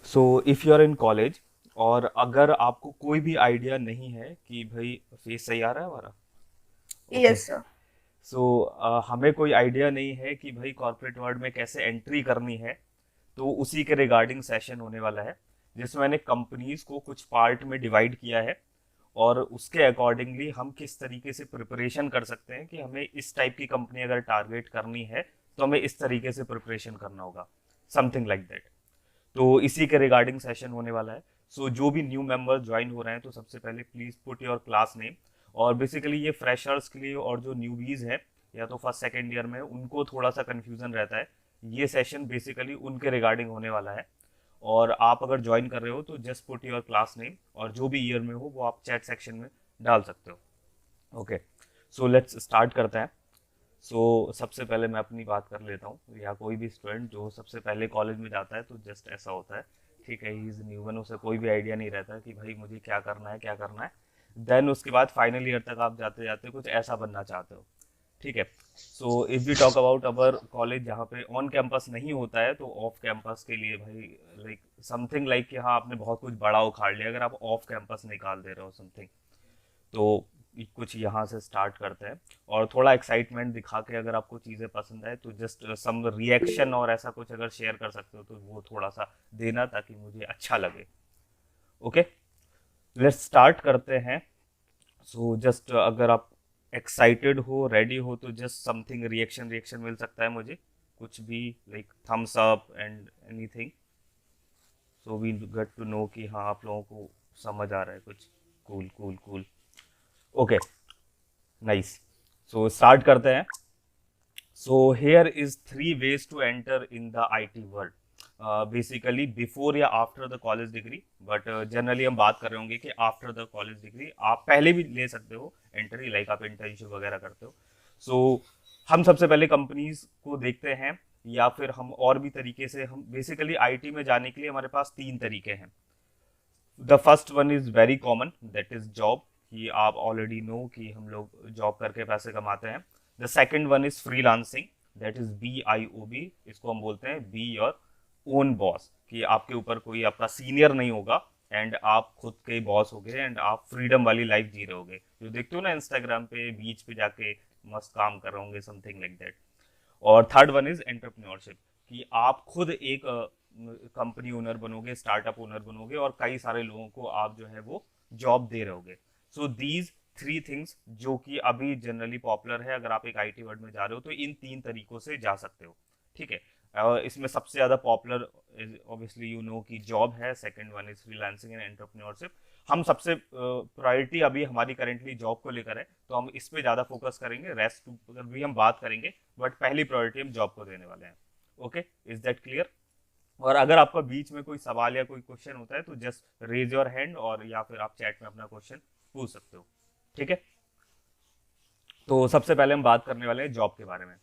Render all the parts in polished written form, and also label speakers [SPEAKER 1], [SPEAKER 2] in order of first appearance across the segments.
[SPEAKER 1] So if you are in college और अगर आपको कोई भी आइडिया नहीं है कि भाई फेस सही आ रहा है हमारा। ओके।
[SPEAKER 2] Yes sir.
[SPEAKER 1] सो हमें कोई आइडिया नहीं है कि भाई कॉर्पोरेट वर्ल्ड में कैसे एंट्री करनी है। तो उसी के रिगार्डिंग सेशन होने वाला है, जिसमें मैंने कंपनीज को कुछ पार्ट में डिवाइड किया है और उसके अकॉर्डिंगली हम किस तरीके से प्रिपरेशन कर सकते हैं कि हमें इस टाइप की कंपनी अगर टारगेट करनी है तो हमें इस तरीके से प्रिपरेशन करना होगा, समथिंग लाइक दैट। तो इसी के रिगार्डिंग सेशन होने वाला है। सो जो भी न्यू मेंबर ज्वाइन हो रहे हैं तो सबसे पहले please put your class name. और बेसिकली ये फ्रेशर्स के लिए और जो न्यूबीज है या तो फर्स्ट सेकेंड ईयर में उनको थोड़ा सा कंफ्यूजन रहता है। ये सेशन बेसिकली उनके रिगार्डिंग होने वाला है। और आप अगर ज्वाइन कर रहे हो तो just put your class name और जो भी ईयर में हो वो आप चैट सेक्शन में डाल सकते हो। ओके। सो लेट्स स्टार्ट करते हैं। सबसे पहले मैं अपनी बात कर लेता हूँ, या कोई भी स्टूडेंट जो सबसे पहले कॉलेज में जाता है तो जस्ट ऐसा होता है। ठीक है, ही इज न्यूमन, उसे कोई भी आइडिया नहीं रहता कि भाई मुझे क्या करना है क्या करना है। देन उसके बाद फाइनल ईयर तक आप जाते जाते कुछ ऐसा बनना चाहते हो। ठीक है। So if we talk about our college जहाँ पे ऑन कैंपस नहीं होता है तो ऑफ कैंपस के लिए भाई लाइक समथिंग लाइक कि हाँ आपने बहुत कुछ बड़ा उखाड़ लिया अगर आप ऑफ कैंपस निकाल दे रहे हो समथिंग। तो कुछ यहाँ से स्टार्ट करते हैं। और थोड़ा एक्साइटमेंट दिखा के अगर आपको चीज़ें पसंद आए तो जस्ट सम रिएक्शन और ऐसा कुछ अगर शेयर कर सकते हो तो वो थोड़ा सा देना ताकि मुझे अच्छा लगे। ओके, लेट्स स्टार्ट करते हैं। जस्ट अगर आप एक्साइटेड हो रेडी हो तो जस्ट समथिंग रिएक्शन रिएक्शन मिल सकता है मुझे, कुछ भी, like thumbs up and anything. So we get to know कि हाँ आप लोगों को समझ आ रहा है कुछ। Cool cool cool. Okay, nice. Start करते हैं। So here is three ways to enter in the IT world. Basically before या after the college degree, but generally हम बात कर रहे होंगे कि आफ्टर द कॉलेज डिग्री आप पहले भी ले सकते हो एंट्री, लाइक आप इंटर्नशिप वगैरह करते हो। सो हम सबसे पहले कंपनीज को देखते हैं, या फिर हम और भी तरीके से, हम बेसिकली आईटी में जाने के लिए हमारे पास तीन तरीके हैं। The first one is very common, that is job, कि आप ऑलरेडी नो कि हम लोग जॉब करके पैसे कमाते हैं। The second one is freelancing, that is BIOB, इसको हम बोलते हैं बी योर ओन बॉस, कि आपके ऊपर कोई आपका सीनियर नहीं होगा एंड आप खुद के बॉस हो गए एंड आप फ्रीडम वाली लाइफ जी रहे होगे, जो देखते हो ना इंस्टाग्राम पे बीच पे जाके मस्त काम कर रहे होंगे, समथिंग लाइक दैट। और थर्ड वन इज एंटरप्रेन्योरशिप, कि आप खुद एक कंपनी ओनर बनोगे, स्टार्टअप ओनर बनोगे और कई सारे लोगों को आप जो है वो जॉब दे रहोगे। सो दीज थ्री थिंग्स जो कि अभी जनरली पॉपुलर है, अगर आप एक आईटी वर्ल्ड में जा रहे हो तो इन तीन तरीकों से जा सकते हो। ठीक है। इसमें सबसे ज्यादा पॉपुलर ऑब्वियसली यू नो कि जॉब है, second one is freelancing and entrepreneurship. हम सबसे प्रायोरिटी अभी हमारी करेंटली जॉब को लेकर है तो हम इस पे ज्यादा फोकस करेंगे, रेस्ट पर भी हम बात करेंगे, बट पहली प्रायोरिटी हम जॉब को देने वाले हैं। Okay, is that clear? और अगर आपका बीच में कोई सवाल या कोई क्वेश्चन होता है तो जस्ट रेज योर हैंड, और या फिर आप चैट में अपना क्वेश्चन पूछ सकते हो। ठीक है। तो सबसे पहले हम बात करने वाले हैं जॉब के बारे में।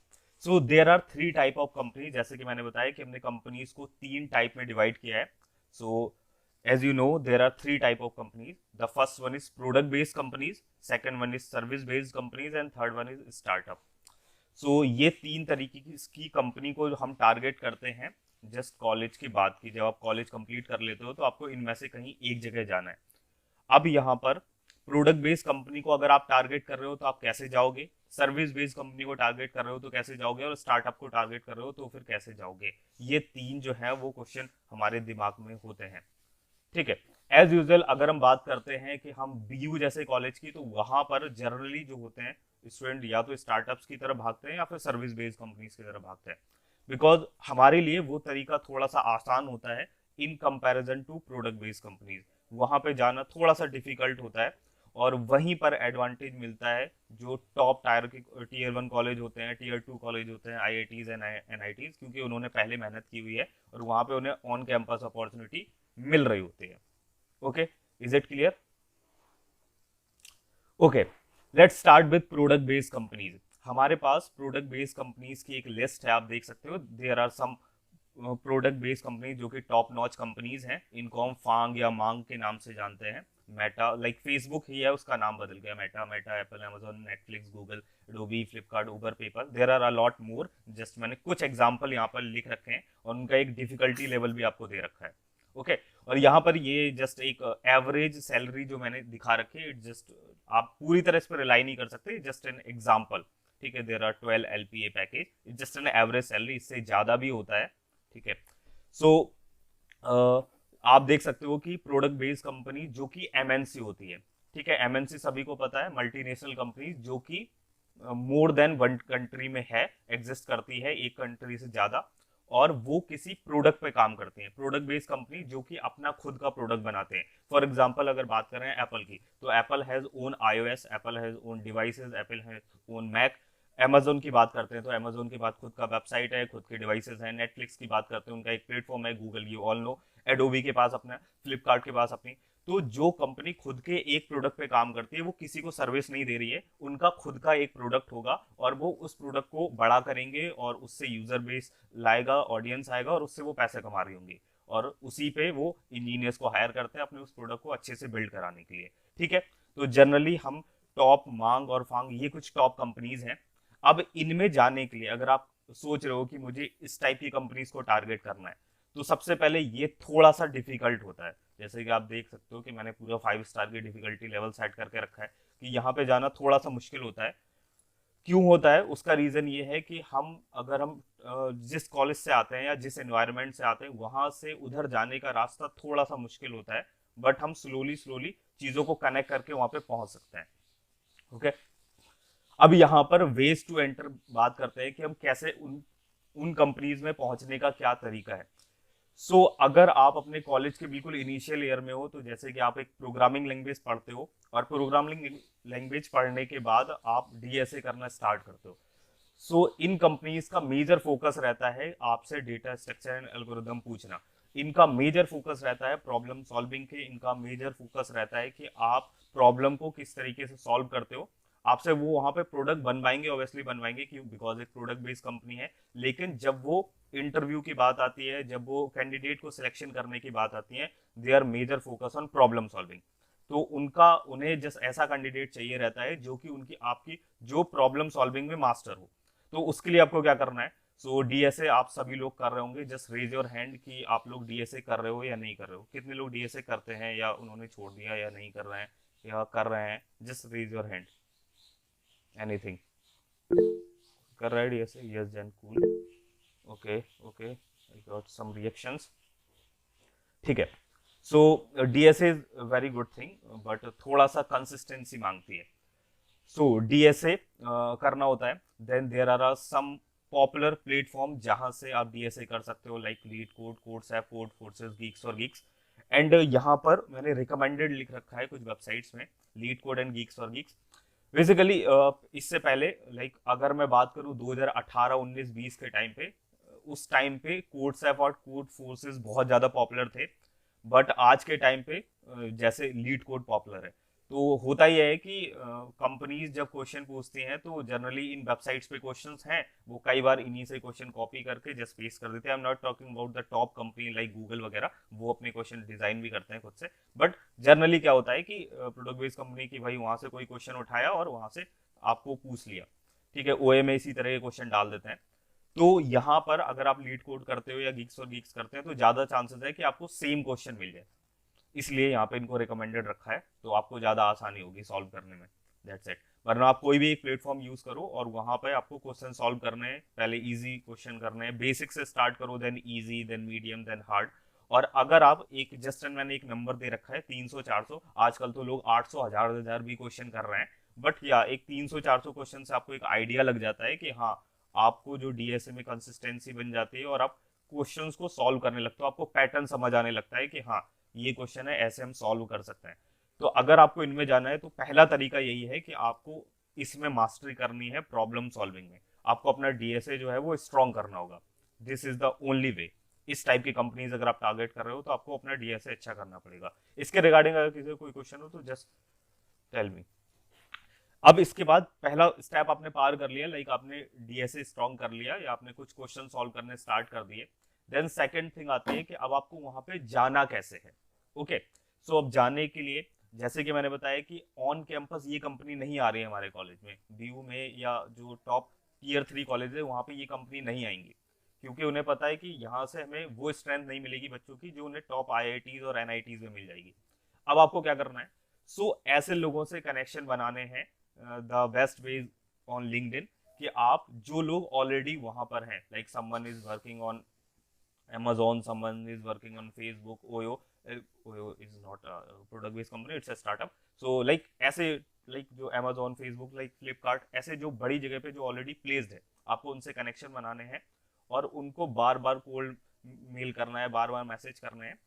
[SPEAKER 1] So there are three type of company, जैसे कि मैंने बताया कि हमने कंपनीज को तीन टाइप में डिवाइड किया है। So as you know there are three type of companies. The first one is product based companies, second one is service based companies and third one is startup. ये तीन तरीके की company को हम target करते हैं। जस्ट कॉलेज की बात की, जब आप कॉलेज कंप्लीट कर लेते हो तो आपको इनमें से कहीं एक जगह जाना है। अब यहाँ पर प्रोडक्ट बेस्ड कंपनी को अगर आप टारगेट कर रहे हो तो आप कैसे जाओगे, सर्विस बेस्ड कंपनी को टारगेट कर रहे हो तो कैसे जाओगे, और स्टार्टअप को टारगेट कर रहे हो तो फिर कैसे जाओगे। ये तीन जो है वो क्वेश्चन हमारे दिमाग में होते हैं। ठीक है। एज यूजल अगर हम बात करते हैं कि हम BU जैसे कॉलेज की, तो वहां पर जनरली जो होते हैं स्टूडेंट या तो स्टार्टअप्स की तरफ भागते हैं या फिर सर्विस बेस्ड कंपनीज की तरफ भागते हैं, बिकॉज हमारे लिए वो तरीका थोड़ा सा आसान होता है in comparison to product based companies. वहां पे जाना थोड़ा सा डिफिकल्ट होता है, और वहीं पर एडवांटेज मिलता है जो टॉप टायर के Tier 1 कॉलेज होते हैं, Tier 2 कॉलेज होते हैं, IITs एंड NITs, क्योंकि उन्होंने पहले मेहनत की हुई है और वहां पे उन्हें ऑन कैंपस अपॉर्चुनिटी मिल रही होती है। Okay, is it clear? Okay, let's start with product based companies. हमारे पास प्रोडक्ट बेस्ड कंपनीज की एक लिस्ट है, आप देख सकते हो। There are some product based companies जो कि टॉप नॉच कंपनीज हैं, इनको हम फांग या मांग के नाम से जानते हैं। मेटा, लाइक फेसबुक ही है, उसका नाम बदल गया, Meta, Meta, Apple, Amazon, Netflix, Google, Adobe, Flipkart, Uber, PayPal, there are a lot more. Just मैंने कुछ एग्जांपल यहाँ पर लिख रखे हैं और उनका एक डिफिकल्टी लेवल भी आपको दे रखा है। ओके। और यहाँ पर ये जस्ट एक एवरेज सैलरी जो मैंने दिखा रखी है, जस्ट आप पूरी तरह इस पर रिलाई नहीं कर सकते, जस्ट एन एग्जाम्पल, ठीक है। There are 12 LPA package, just an average salary, इससे ज्यादा भी होता है, ठीक है। सो आप देख सकते हो कि प्रोडक्ट बेस्ड कंपनी जो कि MNC होती है, ठीक है। MNC सभी को पता है, मल्टीनेशनल कंपनी जो कि मोर देन वन कंट्री में है, एग्जिस्ट करती है, एक कंट्री से ज्यादा, और वो किसी प्रोडक्ट पे काम करते हैं। प्रोडक्ट बेस्ड कंपनी जो कि अपना खुद का प्रोडक्ट बनाते हैं। फॉर एग्जांपल अगर बात करें एप्पल की, तो Apple has own iOS, Apple has own devices, Apple has own Mac. Amazon की बात करते हैं तो Amazon के पास खुद का वेबसाइट है, खुद के डिवाइसेस हैं। नेटफ्लिक्स की बात करते हैं, उनका एक प्लेटफॉर्म है, Google, you all know. Adobe के पास अपना, फ्लिपकार्ट के पास अपनी। तो जो कंपनी खुद के एक प्रोडक्ट पे काम करती है, वो किसी को सर्विस नहीं दे रही है, उनका खुद का एक प्रोडक्ट होगा और वो उस प्रोडक्ट को बड़ा करेंगे और उससे यूजर बेस लाएगा, ऑडियंस आएगा और उससे वो पैसे कमा रही होंगी, और उसी पे वो इंजीनियर्स को हायर करते हैं अपने उस प्रोडक्ट को अच्छे से बिल्ड कराने के लिए, ठीक है। तो जनरली हम टॉप, मांग और फांग, ये कुछ टॉप कंपनीज हैं। अब इनमें जाने के लिए अगर आप सोच रहे हो कि मुझे इस टाइप की कंपनीज को टारगेट करना है, तो सबसे पहले ये थोड़ा सा डिफिकल्ट होता है। जैसे कि आप देख सकते हो कि मैंने पूरा 5 स्टार की डिफिकल्टी लेवल सेट करके रखा है कि यहाँ पे जाना थोड़ा सा मुश्किल होता है। क्यों होता है? उसका रीजन ये है कि हम जिस कॉलेज से आते हैं या जिस एनवायरनमेंट से आते हैं, वहां से उधर जाने का रास्ता थोड़ा सा मुश्किल होता है, बट हम स्लोली स्लोली चीजों को कनेक्ट करके वहां पे पहुंच सकते हैं, ओके। अब यहाँ पर वेज टू एंटर बात करते हैं कि हम कैसे उन उन कंपनीज में पहुंचने का क्या तरीका है। अगर आप अपने कॉलेज के बिल्कुल इनिशियल ईयर में हो, तो जैसे कि आप एक प्रोग्रामिंग लैंग्वेज पढ़ते हो और प्रोग्रामिंग लैंग्वेज पढ़ने के बाद आप DSA करना स्टार्ट करते हो। इन कंपनीज का मेजर फोकस रहता है आपसे डेटा स्ट्रक्चर एंड एल्गोरिदम पूछना। इनका मेजर फोकस रहता है प्रॉब्लम सॉल्विंग के, इनका मेजर फोकस रहता है कि आप प्रॉब्लम को किस तरीके से सॉल्व करते हो। आपसे वो वहां पे प्रोडक्ट बनवाएंगे, ऑब्वियसली बनवाएंगे, क्यों? बिकॉज एक प्रोडक्ट बेस्ड कंपनी है। लेकिन जब वो इंटरव्यू की बात आती है, जब वो कैंडिडेट को सिलेक्शन करने की बात आती है, they are major focus on problem solving. तो उन्हें जस्ट ऐसा कैंडिडेट चाहिए रहता है जो कि उनकी आपकी जो प्रॉब्लम सॉल्विंग में मास्टर हो। तो उसके लिए आपको क्या करना है? DSA आप सभी लोग कर रहे होंगे, जस्ट रेज योर हैंड कि आप लोग DSA कर रहे हो या नहीं कर रहे हो। कितने लोग DSA करते हैं, या उन्होंने छोड़ दिया, या नहीं कर रहे हैं, या कर रहे हैं? Just raise your hand. Anything कर रहा है DSA? Yes, then cool, okay okay, I got some reactions, ठीक है। DSA is very good thing, but थोड़ा सा कंसिस्टेंसी मांगती है। DSA करना होता है। Then there are some popular platform जहां से आप DSA कर सकते हो, लाइक लीड कोड, कोर्सएप, कोड फोर्सेस, गीक्स और गीक्स। एंड यहाँ पर मैंने रिकमेंडेड लिख रखा है कुछ वेबसाइट्स में, लीड कोड एंड गीक्स और गीक्स। बेसिकली इससे पहले, लाइक अगर मैं बात करूँ 2018, 19, 20 के टाइम पे, उस टाइम पे कोर्सएप और कोड फोर्सेस बहुत ज्यादा पॉपुलर थे। बट आज के टाइम पे जैसे लीड कोड पॉपुलर है, तो होता ही है कि कंपनीज जब क्वेश्चन पूछती हैं तो जनरली इन वेबसाइट्स पे क्वेश्चंस हैं, वो कई बार इन्हीं से क्वेश्चन कॉपी करके जस्ट पेस्ट कर देते हैं। आई am not talking about the top company like Google वगैरह, वो अपने क्वेश्चन डिजाइन भी करते हैं खुद से। बट जनरली क्या होता है कि प्रोडक्ट बेस्ड कंपनी की भाई वहां से कोई क्वेश्चन उठाया और वहां से आपको पूछ लिया, ठीक है। OA में इसी तरह के क्वेश्चन डाल देते हैं। तो यहाँ पर अगर आप लीड कोड करते हो या गीक्स और गीक्स करते हैं, तो ज्यादा चांसेस है कि आपको सेम क्वेश्चन मिल जाए, इसलिए यहाँ पे इनको रिकमेंडेड रखा है, तो आपको ज्यादा आसानी होगी सॉल्व करने में, दैट्स इट। वरना आप कोई भी एक प्लेटफॉर्म यूज करो और वहां पे आपको क्वेश्चन सॉल्व करने हैं, पहले इजी क्वेश्चन करने हैं, बेसिक से स्टार्ट करो, then easy, then medium, then hard. और अगर आप एक जस्ट मैंने एक नंबर दे रखा है 300 400, आजकल तो लोग 800 1000 भी क्वेश्चन कर रहे हैं, बट या एक 300 400 क्वेश्चन से आपको एक आइडिया लग जाता है कि हाँ, आपको जो DSA में कंसिस्टेंसी बन जाती है और आप क्वेश्चंस को सॉल्व करने लगते हो, आपको पैटर्न समझ आने लगता है कि हाँ, ये क्वेश्चन है, ऐसे हम सॉल्व कर सकते हैं। तो अगर आपको इनमें जाना है, तो पहला तरीका यही है कि आपको इसमें मास्टरी करनी है, प्रॉब्लम सॉल्विंग में। आपको अपना DSA जो है वो स्ट्रॉन्ग करना होगा। This is the only way. इस टाइप की कंपनीज अगर आप टारगेट कर रहे हो, तो आपको अपना DSA अच्छा करना पड़ेगा। इसके रिगार्डिंग अगर किसी को कोई क्वेश्चन हो तो जस्ट टेल मी। अब इसके बाद पहला स्टेप आपने पार कर लिया, लाइक आपने DSA स्ट्रॉन्ग कर लिया या आपने कुछ क्वेश्चन सॉल्व करने स्टार्ट कर दिए। देन सेकंड थिंग आती है कि अब आपको वहां पे जाना कैसे है, ओके। अब जाने के लिए, जैसे कि मैंने बताया कि ऑन कैंपस ये कंपनी नहीं आ रही है हमारे कॉलेज में, BU में या जो टॉप Tier 3 कॉलेज है वहां पे ये कंपनी नहीं आएंगी, क्योंकि उन्हें पता है कि यहाँ से हमें वो स्ट्रेंथ नहीं मिलेगी बच्चों की जो उन्हें टॉप आईआईटीज और एनआईटीज में मिल जाएगी। अब आपको क्या करना है, ऐसे लोगों से कनेक्शन बनाने हैं। The best way on LinkedIn कि आप जो लोग ऑलरेडी वहां पर हैं, like someone is working on Amazon, someone is working on Facebook, Oyo is not a product based company, it's a startup. So like ऐसे like जो Amazon, Facebook, like Flipkart, ऐसे जो बड़ी जगह पे जो ऑलरेडी प्लेस्ड है, आपको उनसे कनेक्शन बनाने हैं और उनको बार बार कोल्ड मेल करना है, बार बार मैसेज करना है,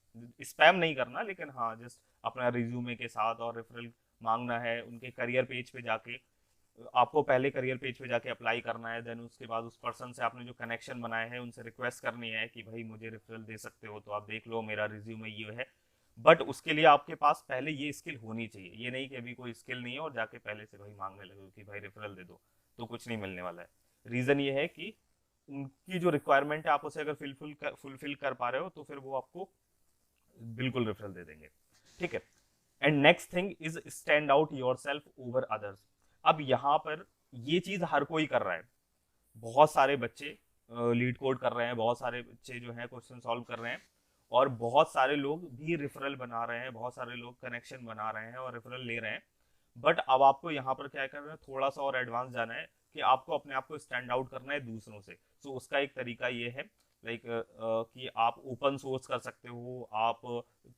[SPEAKER 1] स्पैम नहीं करना, लेकिन हाँ जस्ट अपना रिज्यूमे के साथ और रेफरल मांगना है। उनके करियर पेज पे जाके आपको पहले करियर पेज पे जाके अप्लाई करना है, देन उसके बाद उस पर्सन से आपने जो कनेक्शन बनाए हैं उनसे रिक्वेस्ट करनी है कि भाई मुझे रेफरल दे सकते हो तो आप देख लो मेरा रिज्यूमे ये है। बट उसके लिए आपके पास पहले ये स्किल होनी चाहिए, ये नहीं कि अभी कोई स्किल नहीं है और जाके पहले से भाई मांगने लगे कि भाई रेफरल दे दो, तो कुछ नहीं मिलने वाला है। रीजन ये है कि उनकी जो रिक्वायरमेंट है आप उसे अगर फुलफिल कर पा रहे हो तो फिर वो आपको बिल्कुल रेफरल दे देंगे, ठीक है। And next thing is stand out your self over others. अब यहाँ पर ये चीज हर कोई कर रहा है, बहुत सारे बच्चे लीड कोड कर रहे हैं, बहुत सारे बच्चे जो हैं क्वेश्चन सॉल्व कर रहे हैं, और बहुत सारे लोग भी रेफरल बना रहे हैं, बहुत सारे लोग कनेक्शन बना रहे हैं और रेफरल ले रहे हैं। बट अब आपको यहाँ पर क्या करना है, थोड़ा सा और एडवांस जाना है कि आपको अपने आप को स्टैंड आउट करना है दूसरों से। सो उसका एक तरीका ये है लाइक कि आप ओपन सोर्स कर सकते हो, आप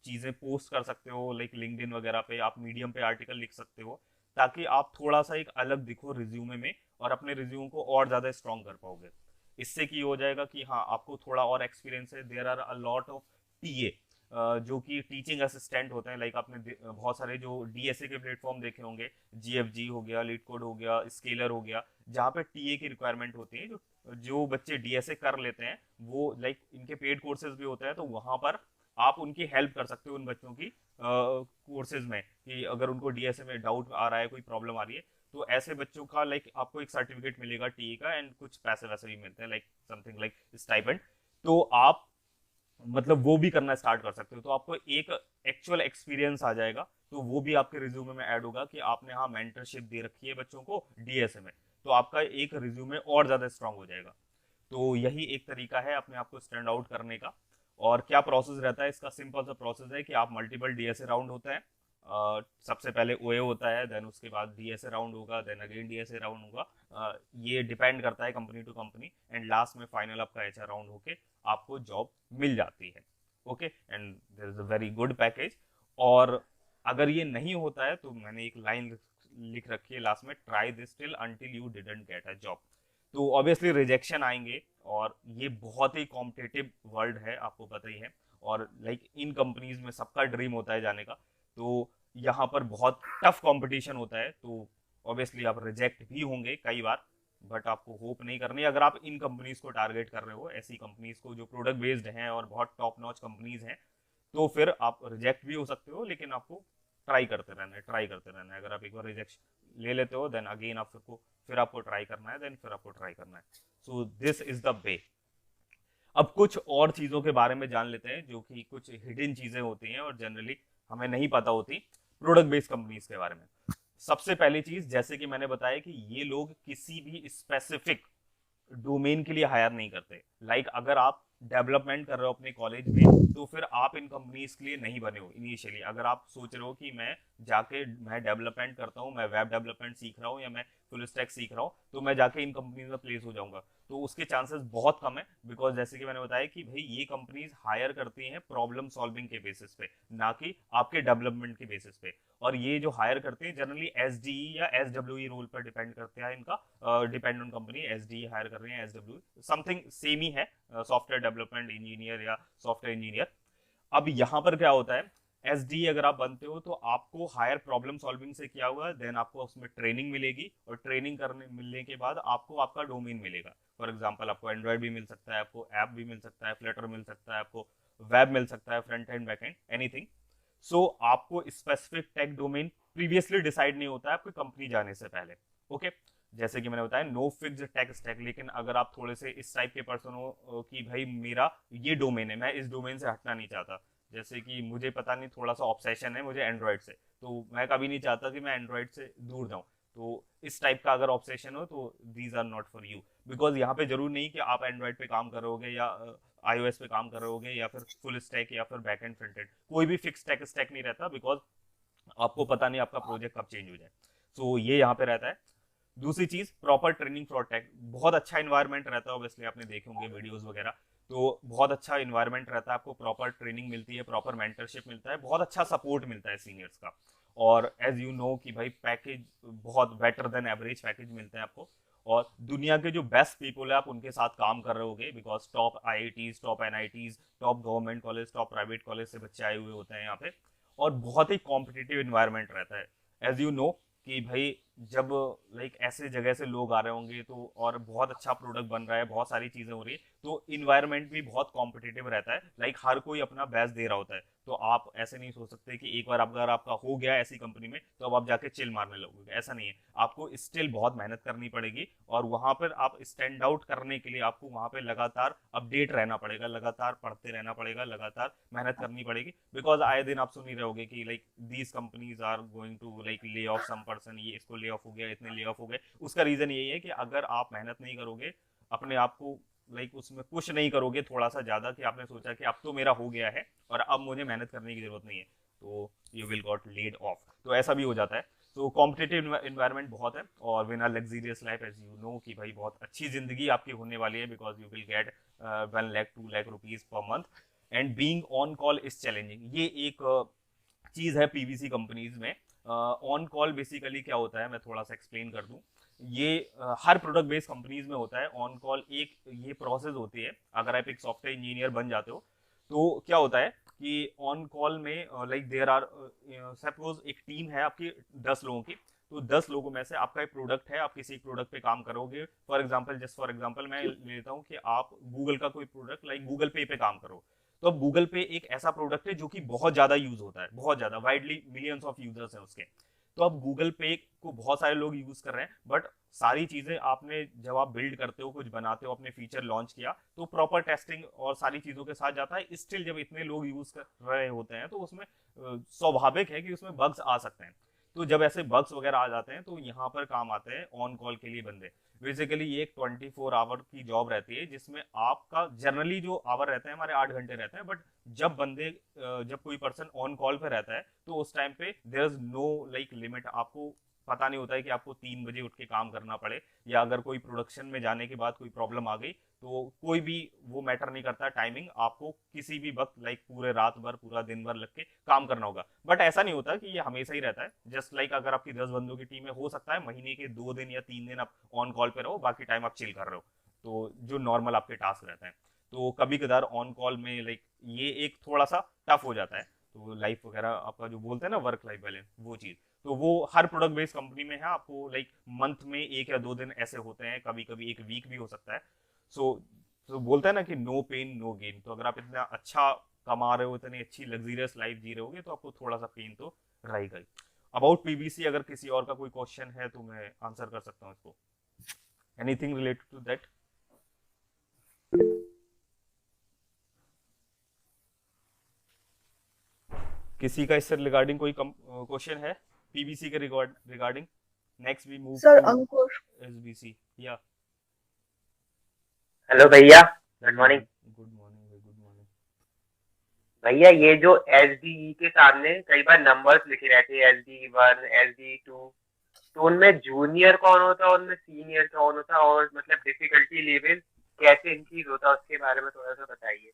[SPEAKER 1] चीज़ें पोस्ट कर सकते हो, लाइक लिंक्डइन वगैरह पे, आप मीडियम पे आर्टिकल लिख सकते हो, ताकि आप थोड़ा सा एक अलग दिखो रिज्यूमे में और अपने रिज्यूम को और ज़्यादा स्ट्रॉन्ग कर पाओगे। इससे की हो जाएगा कि हाँ आपको थोड़ा और एक्सपीरियंस है। There are a lot of TA जो कि टीचिंग असिस्टेंट होते हैं, लाइक आपने बहुत सारे जो डीएसए के प्लेटफॉर्म देखे होंगे, जीएफजी हो गया, लीड कोड हो गया, स्केलर हो गया, जहाँ पे टीए की रिक्वायरमेंट होती है। जो जो बच्चे डीएसए कर लेते हैं वो लाइक इनके पेड कोर्सेज भी होते हैं, तो वहाँ पर आप उनकी हेल्प कर सकते हो उन बच्चों की कोर्सेज में, कि अगर उनको डीएसए में डाउट आ रहा है, कोई प्रॉब्लम आ रही है, तो ऐसे बच्चों का लाइक आपको एक सर्टिफिकेट मिलेगा टीए का, एंड कुछ पैसे वैसे भी मिलते हैं, लाइक समथिंग लाइक स्टाइपेंड। तो आप मतलब वो भी करना स्टार्ट कर सकते हो, तो आपको एक एक्चुअल एक्सपीरियंस आ जाएगा, तो वो भी आपके रिज्यूमे में ऐड होगा कि आपने हाँ मेंटरशिप दे रखी है बच्चों को डीएसए में, तो आपका एक रिज्यूमे और ज्यादा स्ट्रांग हो जाएगा। तो यही एक तरीका है अपने आप को स्टैंड आउट करने का। और क्या प्रोसेस रहता है इसका, सिंपल सा प्रोसेस है कि आप मल्टीपल डीएसए राउंड होता है, सबसे पहले ओए होता है, देन उसके बाद डीएसए राउंड होगा, देन अगेन डीएसए राउंड होगा, ये डिपेंड करता है company to company, and last में फाइनल आपका एचआर राउंड होके आपको जॉब मिल जाती है। Okay, and there is a very good package. और अगर ये नहीं होता है तो मैंने एक लाइन लिख रखी है लास्ट में, try this till until you didn't get a job. तो ऑब्वियसली रिजेक्शन आएंगे, और ये बहुत ही कॉम्पिटिटिव वर्ल्ड है, आपको पता ही है, और लाइक इन कंपनीज में सबका ड्रीम होता है जाने का, तो यहाँ पर बहुत टफ कंपटीशन होता है, तो ऑब्वियसली आप रिजेक्ट भी होंगे कई बार, बट आपको होप नहीं करनी। अगर आप इन कंपनीज को टारगेट कर रहे हो, ऐसी कंपनीज को जो प्रोडक्ट बेस्ड हैं और बहुत टॉप नॉच कंपनीज हैं, तो फिर आप रिजेक्ट भी हो सकते हो, लेकिन आपको ट्राई करते रहना है, ट्राई करते रहना है। अगर आप एक बार रिजेक्शन ले लेते हो, देन अगेन आपको फिर आपको ट्राई करना है, देन फिर आपको ट्राई करना है। So this is the way. अब कुछ और चीजों के बारे में जान लेते हैं जो कि कुछ हिडन चीजें होती हैं और जनरली हमें नहीं पता होती प्रोडक्ट बेस्ड कंपनीज के बारे में। सबसे पहली चीज, जैसे कि मैंने बताया कि ये लोग किसी भी स्पेसिफिक डोमेन के लिए हायर नहीं करते। लाइक अगर आप डेवलपमेंट कर रहे हो अपने कॉलेज में, तो फिर आप इन कंपनीज के लिए नहीं बने हो इनिशियली। अगर आप सोच रहे हो कि मैं डेवलपमेंट करता हूँ, मैं वेब डेवलपमेंट सीख रहा हूँ या मैं फुल स्टैक सीख रहा हूँ, तो मैं जाके इन कंपनीज में प्लेस हो जाऊंगा, तो उसके चांसेस बहुत कम है। बिकॉज जैसे कि मैंने बताया कि भाई ये कंपनीज हायर करती हैं प्रॉब्लम सॉल्विंग के बेसिस पे, ना कि आपके डेवलपमेंट के बेसिस पे। और ये जो हायर करते हैं जनरली एसडीई या एसडब्ल्यूई रोल पर डिपेंड करते हैं इनका, depend on company. SDE higher कर रहे हैं, एसडब्ल्यू समथिंग सेम ही है, सॉफ्टवेयर डेवलपमेंट इंजीनियर या सॉफ्टवेयर इंजीनियर। अब यहाँ पर क्या होता है, एसडी अगर आप बनते हो तो आपको हायर प्रॉब्लम सॉल्विंग से किया हुआ, देन आपको उसमें ट्रेनिंग मिलेगी, और ट्रेनिंग करने मिलने के बाद आपको आपका डोमेन मिलेगा। फॉर एग्जांपल आपको एंड्रॉइड भी मिल सकता है, आपको ऐप भी मिल सकता है, फ्लटर मिल सकता है, आपको वेब मिल सकता है, front end back end anything. So आपको specific tech domain previously decide नहीं होता है आपकी कंपनी जाने से पहले। ओके, जैसे कि मैंने बताया नो फिक्स्ड टेक स्टैक। लेकिन अगर आप थोड़े से इस टाइप के पर्सन हो कि भाई मेरा ये डोमेन है, मैं इस डोमेन से हटना नहीं चाहता, जैसे कि मुझे पता नहीं थोड़ा सा ऑब्सेशन है मुझे एंड्रॉइड से, तो मैं कभी नहीं चाहता कि मैं एंड्रॉइड से दूर जाऊं, तो इस टाइप का अगर ऑब्सेशन हो तो these are not for you. Because यहाँ पे जरूर नहीं कि आप एंड्रॉइड पे काम कर रहे होगे या iOS पे काम कर रहे होगे या फिर फुल स्टैक या फिर बैक एंड फ्रंट एंड, कोई भी फिक्स स्टैक नहीं रहता, बिकॉज आपको पता नहीं आपका प्रोजेक्ट कब चेंज हो जाए। सो ये यहाँ पे रहता है। दूसरी चीज, प्रॉपर ट्रेनिंग फॉर टेक, बहुत अच्छा इन्वायरमेंट रहता है, ऑब्वियसली आपने देखे होंगे वीडियोस वगैरह, तो बहुत अच्छा इन्वायरमेंट रहता है, आपको प्रॉपर ट्रेनिंग मिलती है, प्रॉपर मेंटरशिप मिलता है, बहुत अच्छा सपोर्ट मिलता है सीनियर्स का। और एज यू नो कि भाई पैकेज बहुत बेटर देन एवरेज पैकेज मिलते हैं आपको, और दुनिया के जो बेस्ट पीपल है आप उनके साथ काम कर रहे होगे, because top IITs, top NITs, top government college, top private college से बच्चे आए हुए होते हैं यहाँ पे, और बहुत ही कॉम्पिटिटिव इन्वायरमेंट रहता है। एज यू नो कि भाई जब लाइक ऐसे जगह से लोग आ रहे होंगे तो, और बहुत अच्छा प्रोडक्ट बन रहा है, बहुत सारी चीजें हो रही है, तो इन्वायरमेंट भी बहुत कॉम्पिटिटिव रहता है, लाइक हर कोई अपना बेस्ट दे रहा होता है। तो आप ऐसे नहीं सोच सकते कि एक बार अगर आपका हो गया ऐसी कंपनी में तो अब आप जाके चिल मारने लगोगे, ऐसा नहीं है। आपको स्टिल बहुत मेहनत करनी पड़ेगी, और वहां पर आप स्टैंड आउट करने के लिए आपको वहां पे लगातार अपडेट रहना पड़ेगा, लगातार पढ़ते रहना पड़ेगा, लगातार मेहनत करनी पड़ेगी, बिकॉज आए दिन आप सुन ही रहे होगे कि like these companies are going to like lay off some person, ये इसको ले ऑफ हो गया, इतने ले ऑफ हो गए। उसका रीजन यही है कि अगर आप मेहनत नहीं करोगे, अपने आप को लाइक उसमें पुश नहीं करोगे थोड़ा सा ज्यादा, कि आपने सोचा कि अब तो मेरा हो गया है और अब मुझे मेहनत करने की जरूरत नहीं है, तो you will got laid off, तो ऐसा भी हो जाता है। तो कॉम्पिटेटिव इन्वायरमेंट बहुत है, और win a luxurious life, as you know कि भाई बहुत अच्छी जिंदगी आपकी होने वाली है, because you will get 1 lakh 2 lakh rupees per month, and being on call is challenging. ये एक चीज है पीवीसी कंपनीज में। ऑन कॉल बेसिकली क्या होता है, मैं थोड़ा सा एक्सप्लेन कर दूं। ये हर प्रोडक्ट बेस्ड कंपनीज में होता है ऑन कॉल, एक ये प्रोसेस होती है। अगर आप एक सॉफ्टवेयर इंजीनियर बन जाते हो तो क्या होता है कि ऑन कॉल में लाइक देयर आर, सपोज एक टीम है आपकी 10 लोगों की, तो 10 लोगों में से आपका एक प्रोडक्ट है, आप किसी एक प्रोडक्ट पे काम करोगे। For example, just for example मैं लेता हूँ कि आप गूगल का कोई प्रोडक्ट लाइक गूगल पे काम करो। तो अब गूगल पे एक ऐसा प्रोडक्ट है जो कि बहुत ज्यादा यूज होता है, बहुत ज्यादा वाइडली, मिलियंस ऑफ यूजर्स हैं उसके। तो अब गूगल पे को बहुत सारे लोग यूज कर रहे हैं, बट सारी चीजें आपने जब आप बिल्ड करते हो, कुछ बनाते हो, अपने फीचर लॉन्च किया, तो प्रॉपर टेस्टिंग और सारी चीजों के साथ जाता है। स्टिल जब इतने लोग यूज कर रहे होते हैं तो उसमें स्वाभाविक है कि उसमें बग्स आ सकते हैं। तो जब ऐसे बग्स वगैरह आ जाते हैं तो यहाँ पर काम आते हैं ऑन कॉल के लिए बंदे। बेसिकली ये एक 24 आवर की जॉब रहती है, जिसमें आपका जनरली जो आवर रहते हैं हमारे 8 घंटे रहते हैं, बट जब बंदे जब कोई पर्सन ऑन कॉल पे रहता है तो उस टाइम पे there is no like limit. आपको पता नहीं होता है कि आपको 3 बजे उठ के काम करना पड़े, या अगर कोई प्रोडक्शन में जाने के बाद कोई प्रॉब्लम आ गई तो कोई भी वो मैटर नहीं करता टाइमिंग, आपको किसी भी वक्त लाइक पूरे रात भर पूरा दिन भर लग के काम करना होगा। बट ऐसा नहीं होता कि ये हमेशा ही रहता है। जस्ट लाइक अगर आपकी 10 बंदों की टीम है, हो सकता है महीने के 2 दिन या 3 दिन आप ऑन कॉल पे रहो, बाकी टाइम आप चिल कर रहे हो, तो जो नॉर्मल आपके टास्क रहते हैं। तो कभी कदार ऑन कॉल में लाइक ये एक थोड़ा सा टफ हो जाता है, तो लाइफ वगैरह आपका जो बोलते हैं ना वर्क लाइफ बैलेंस, वो चीज तो वो हर प्रोडक्ट बेस्ड कंपनी में है। आपको लाइक मंथ में 1 या 2 दिन ऐसे होते हैं, कभी कभी एक वीक भी हो सकता है। सो तो बोलते हैं ना कि नो पेन नो गेन, तो अगर आप इतना अच्छा कमा रहे हो, इतनी अच्छी लग्जरियस लाइफ जी रहे होगे, तो आपको थोड़ा सा पेन तो रहेगा ही। अबाउट पीवीसी अगर किसी और का कोई क्वेश्चन है तो मैं आंसर कर सकता हूँ इसको, एनीथिंग रिलेटेड टू दैट। किसी का इससे रिगार्डिंग कोई क्वेश्चन है पीवीसी के regarding? Next we move
[SPEAKER 2] sir
[SPEAKER 1] to
[SPEAKER 2] Ankur.
[SPEAKER 1] SBC. या
[SPEAKER 3] हेलो भैया,
[SPEAKER 1] good
[SPEAKER 3] good morning.
[SPEAKER 1] Morning, good morning, good morning.
[SPEAKER 3] भैया ये जो एस डी के सामने कई बार नंबर्स लिखे रहते हैं, SD1 SD2, तो उनमें जूनियर कौन होता है, उनमें सीनियर कौन होता है, और मतलब डिफिकल्टी लेवल कैसे इंक्रीज होता है, उसके बारे में थोड़ा सा बताइए।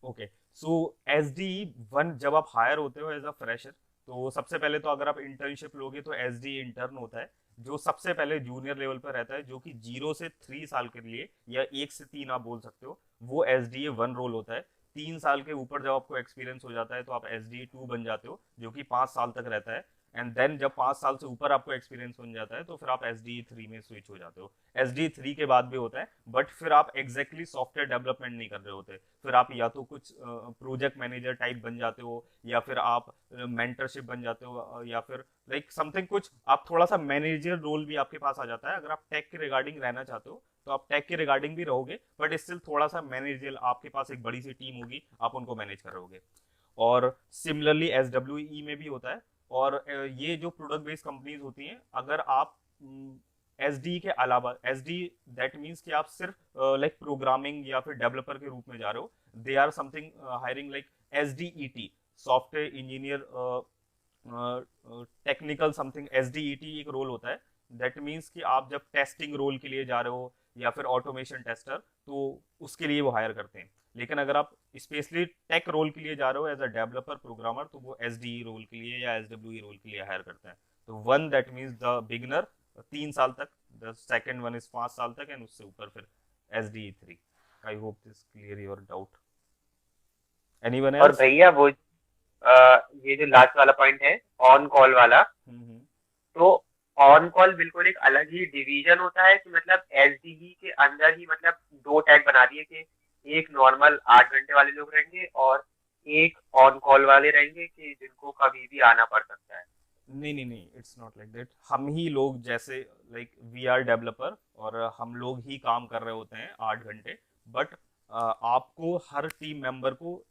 [SPEAKER 1] ओके, सो SD1 जब आप हायर होते हो एज अ फ्रेशर, तो सबसे पहले तो अगर आप इंटर्नशिप लोगे तो SD इंटर्न होता है, जो सबसे पहले जूनियर लेवल पर रहता है, जो कि 0 से 3 साल के लिए, या 1 से 3 आप बोल सकते हो, वो SD1 रोल होता है। 3 साल के ऊपर जब आपको एक्सपीरियंस हो जाता है तो आप SD2 बन जाते हो, जो कि 5 साल तक रहता है। एंड देन जब 5 साल से ऊपर आपको एक्सपीरियंस बन जाता है तो फिर आप SD3 में स्विच हो जाते हो। SD3 के बाद भी होता है, बट फिर आप एग्जैक्टली सॉफ्टवेयर डेवलपमेंट नहीं कर रहे होते, फिर आप या तो कुछ प्रोजेक्ट मैनेजर टाइप बन जाते हो, या फिर आप मेंटरशिप बन जाते हो, या फिर लाइक समथिंग कुछ आप थोड़ा सा मैनेजर रोल भी आपके पास आ जाता है। अगर आप टेक के रिगार्डिंग रहना चाहते हो तो आप टेक के रिगार्डिंग भी रहोगे, बट स्टिल थोड़ा सा मैनेजर, आपके पास एक बड़ी सी टीम होगी, आप उनको मैनेज कर रहोगे। और सिमिलरली SWE में भी होता है। और ये जो प्रोडक्ट बेस्ड कंपनीज होती हैं, अगर आप एसडी के अलावा, एसडी दैट मीन्स कि आप सिर्फ लाइक प्रोग्रामिंग या फिर डेवलपर के रूप में जा रहे हो, they are something hiring like SDET, software engineer technical something, SDET एक रोल होता है। दैट मीन्स कि आप जब टेस्टिंग रोल के लिए जा रहे हो या फिर ऑटोमेशन टेस्टर, तो उसके लिए वो हायर करते हैं। लेकिन अगर आप स्पेशली टेक रोल के लिए जा रहे हो एज अ डेवलपर प्रोग्रामर, तो वो एसडी रोल के लिए या एसडब्ल्यू रोल के लिए हायर करते हैं। तो one that means the beginner 3 साल तक, द सेकंड वन इज 5 साल तक, एंड उससे ऊपर फिर SD 3। I hope this clear your doubt. Anyone
[SPEAKER 3] और
[SPEAKER 1] एल्स?
[SPEAKER 3] भैया वो ये जो लास्ट वाला पॉइंट है ऑन कॉल वाला, तो ऑन कॉल बिल्कुल एक अलग ही डिवीजन होता है कि मतलब एसडीई के अंदर ही मतलब 2 टैग बना दिए कि एक नॉर्मल 8 घंटे वाले लोग रहेंगे और एक ऑन कॉल वाले रहेंगे कि जिनको कभी भी आना पड़ सकता है।
[SPEAKER 1] नहीं नहीं नहीं, इट्स नॉट लाइक दैट। हम ही लोग जैसे लाइक वी आर डेवलपर और हम लोग ही काम कर रहे होते हैं 8 घंटे, बट आपको हर टीम मेंबर को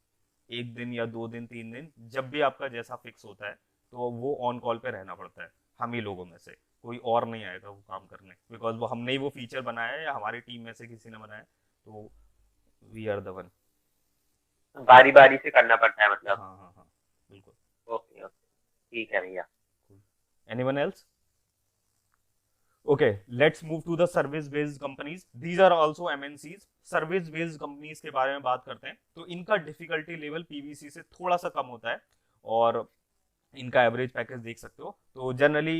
[SPEAKER 1] 1 दिन या 2 दिन 3 दिन, जब भी आपका जैसा फिक्स होता है, तो वो ऑन कॉल पे रहना पड़ता है। हम ही लोगों में से कोई और नहीं आएगा वो काम करने, बिकॉज वो हमने ही वो फीचर बनाया है या हमारी टीम में से किसी ने बनाया है, तो वी आर द वन।
[SPEAKER 3] बारी बारी से करना पड़ता है मतलब।
[SPEAKER 1] हाँ हाँ हाँ, बिल्कुल।
[SPEAKER 3] ओके ओके, ठीक है भैया।
[SPEAKER 1] Anyone else? Okay, let's move to the service-based companies. These are also MNCs. Service-based companies के बारे में बात करते हैं, तो इनका डिफिकल्टी लेवल पीवीसी से थोड़ा सा कम होता है और इनका एवरेज पैकेज देख सकते हो। तो जनरली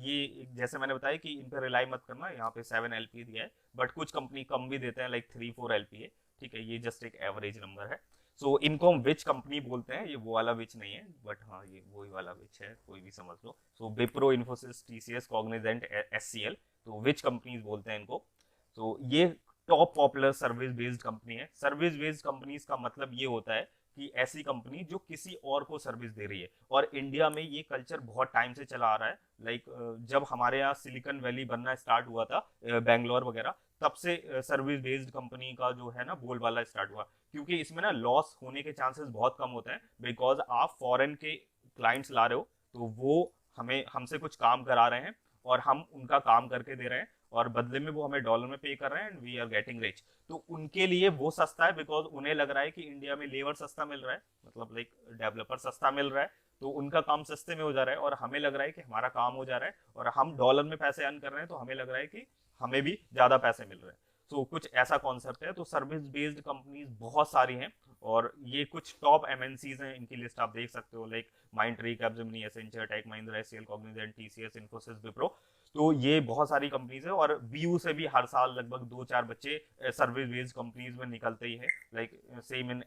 [SPEAKER 1] ये जैसे मैंने बताया कि इन पर रिलाई मत करना, यहाँ पे 7 LPA दिया है, बट कुछ कंपनी कम भी देते हैं लाइक 3-4 LPA। ठीक है, ये जस्ट एक एवरेज नंबर है। सो इनको हम विच कंपनी बोलते हैं, ये वो वाला विच नहीं है, बट हाँ ये वही वाला विच है, कोई भी समझ लो। So Wipro, Infosys, TCS, Cognizant, HCL, तो विच कंपनीज बोलते हैं इनको। तो ये top popular service based company है। सर्विस बेस्ड कंपनीज का मतलब ये होता है कि ऐसी कंपनी जो किसी और को सर्विस दे रही है, और इंडिया में ये कल्चर बहुत टाइम से चला आ रहा है। लाइक जब हमारे यहाँ सिलिकॉन वैली बनना स्टार्ट हुआ था, बैंगलोर वगैरह, तब से सर्विस बेस्ड कंपनी का जो है ना बोलबाला स्टार्ट हुआ, क्योंकि इसमें ना लॉस होने के चांसेस बहुत कम होते हैं, बिकॉज आप फॉरेन के क्लाइंट्स ला रहे हो, तो वो हमें हमसे कुछ काम करा रहे हैं और हम उनका काम करके दे रहे हैं, और बदले में वो हमें डॉलर में पे कर रहे हैं, and we are getting rich. तो उनके लिए वो सस्ता है, बिकॉज उन्हें लग रहा है कि इंडिया में लेबर सस्ता मिल रहा है, मतलब लाइक डेवलपर सस्ता मिल रहा है, तो उनका काम सस्ते में हो जा रहा है, और हमें लग रहा है कि हमारा काम हो जा रहा है, और हम डॉलर में पैसे अर्न कर रहे हैं, तो हमें लग रहा है कि हमें भी ज्यादा पैसे मिल रहे हैं। तो कुछ ऐसा कॉन्सेप्ट है। तो सर्विस बेस्ड कंपनीज बहुत सारी हैं, और ये कुछ टॉप एमएनसीज हैं, इनकी लिस्ट आप देख सकते हो, like Mindtree, Capgemini, Accenture, Tech Mahindra, HCL, Cognizant, TCS, Infosys, Wipro. तो ये बहुत सारी कंपनीज है, और बीयू से भी हर साल लगभग 2-4 बच्चे सर्विस बेस्ड कंपनीज में निकलते ही हैं, like same in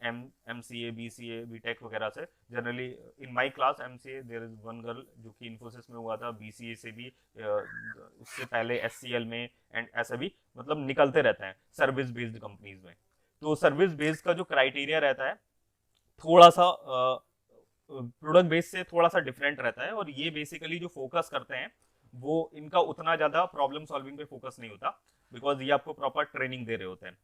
[SPEAKER 1] MCA, BCA, BTech वगैरह से। Generally in my class MCA there is one girl जो कि इन्फोसिस में हुआ था, बीसीए से भी उससे पहले एचसीएल में, एंड ऐसा भी मतलब निकलते रहता है सर्विस बेस्ड कंपनीज में। तो सर्विस बेस्ड का जो क्राइटेरिया रहता है थोड़ा सा प्रोडक्ट बेस से थोड़ा सा डिफरेंट रहता है, और ये बेसिकली जो फोकस करते हैं वो इनका उतना ज्यादा प्रॉब्लम सॉल्विंग पे फोकस नहीं होता, बिकॉज ये आपको प्रॉपर ट्रेनिंग दे रहे होते हैं।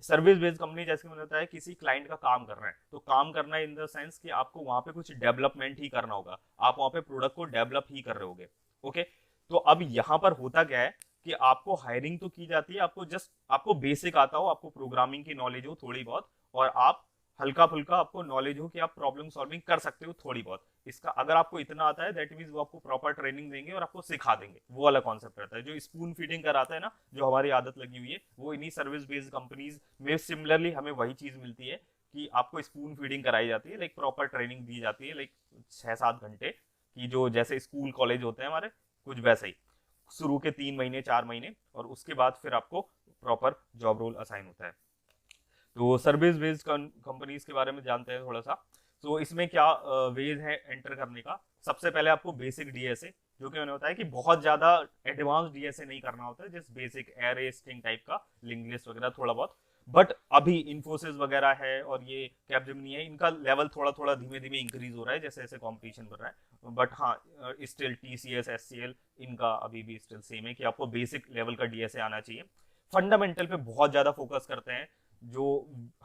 [SPEAKER 1] सर्विस बेस्ड कंपनी जैसे मैंने बताया, किसी क्लाइंट का काम कर रहे हैं, तो काम करना इन द सेंस कि आपको वहां पे कुछ डेवलपमेंट ही करना होगा, आप वहां पे प्रोडक्ट को डेवलप ही कर रहे होगे। ओके, तो अब यहाँ पर होता क्या है कि आपको हायरिंग तो की जाती है, आपको जस्ट आपको बेसिक आता हो, आपको प्रोग्रामिंग की नॉलेज हो थोड़ी बहुत, और आप हल्का फुल्का आपको नॉलेज हो कि आप प्रॉब्लम सॉल्विंग कर सकते हो थोड़ी बहुत। इसका अगर आपको इतना आता है, दैट मींस वो आपको प्रॉपर ट्रेनिंग देंगे और आपको सिखा देंगे। वो वाला कॉन्सेप्ट रहता है। जो स्पून फीडिंग कराता है ना, जो हमारी आदत लगी हुई है, वो इन्हीं सर्विस बेस्ड कंपनीज में सिमिलरली हमें वही चीज मिलती है कि आपको स्पून फीडिंग कराई जाती है, लाइक प्रॉपर ट्रेनिंग दी जाती है, लाइक 6-7 घंटे की, जो जैसे स्कूल कॉलेज होते हैं हमारे, कुछ वैसे ही शुरू के 3 महीने 4 महीने, और उसके बाद फिर आपको प्रॉपर जॉब रोल असाइन होता है। तो सर्विस बेस्ड कंपनीज के बारे में जानते हैं थोड़ा सा। तो इसमें क्या वेज है एंटर करने का। सबसे पहले आपको बेसिक डीएसए, जो कि मैंने बताया कि बहुत ज्यादा एडवांस डीएसए नहीं करना होता है, just basic array string type का, लिंक लिस्ट वगैरह थोड़ा बहुत। बट अभी इन्फोसिस वगैरह है और ये कैपजेमिनी है, इनका लेवल थोड़ा थोड़ा धीमे धीमे इंक्रीज हो रहा है जैसे जैसे कॉम्पिटिशन बढ़ रहा है। बट हाँ, स्टिल टीसीएस, एचसीएल, इनका अभी भी स्टिल सेम है कि आपको बेसिक लेवल का डीएसए आना चाहिए। फंडामेंटल पे बहुत ज्यादा फोकस करते हैं, जो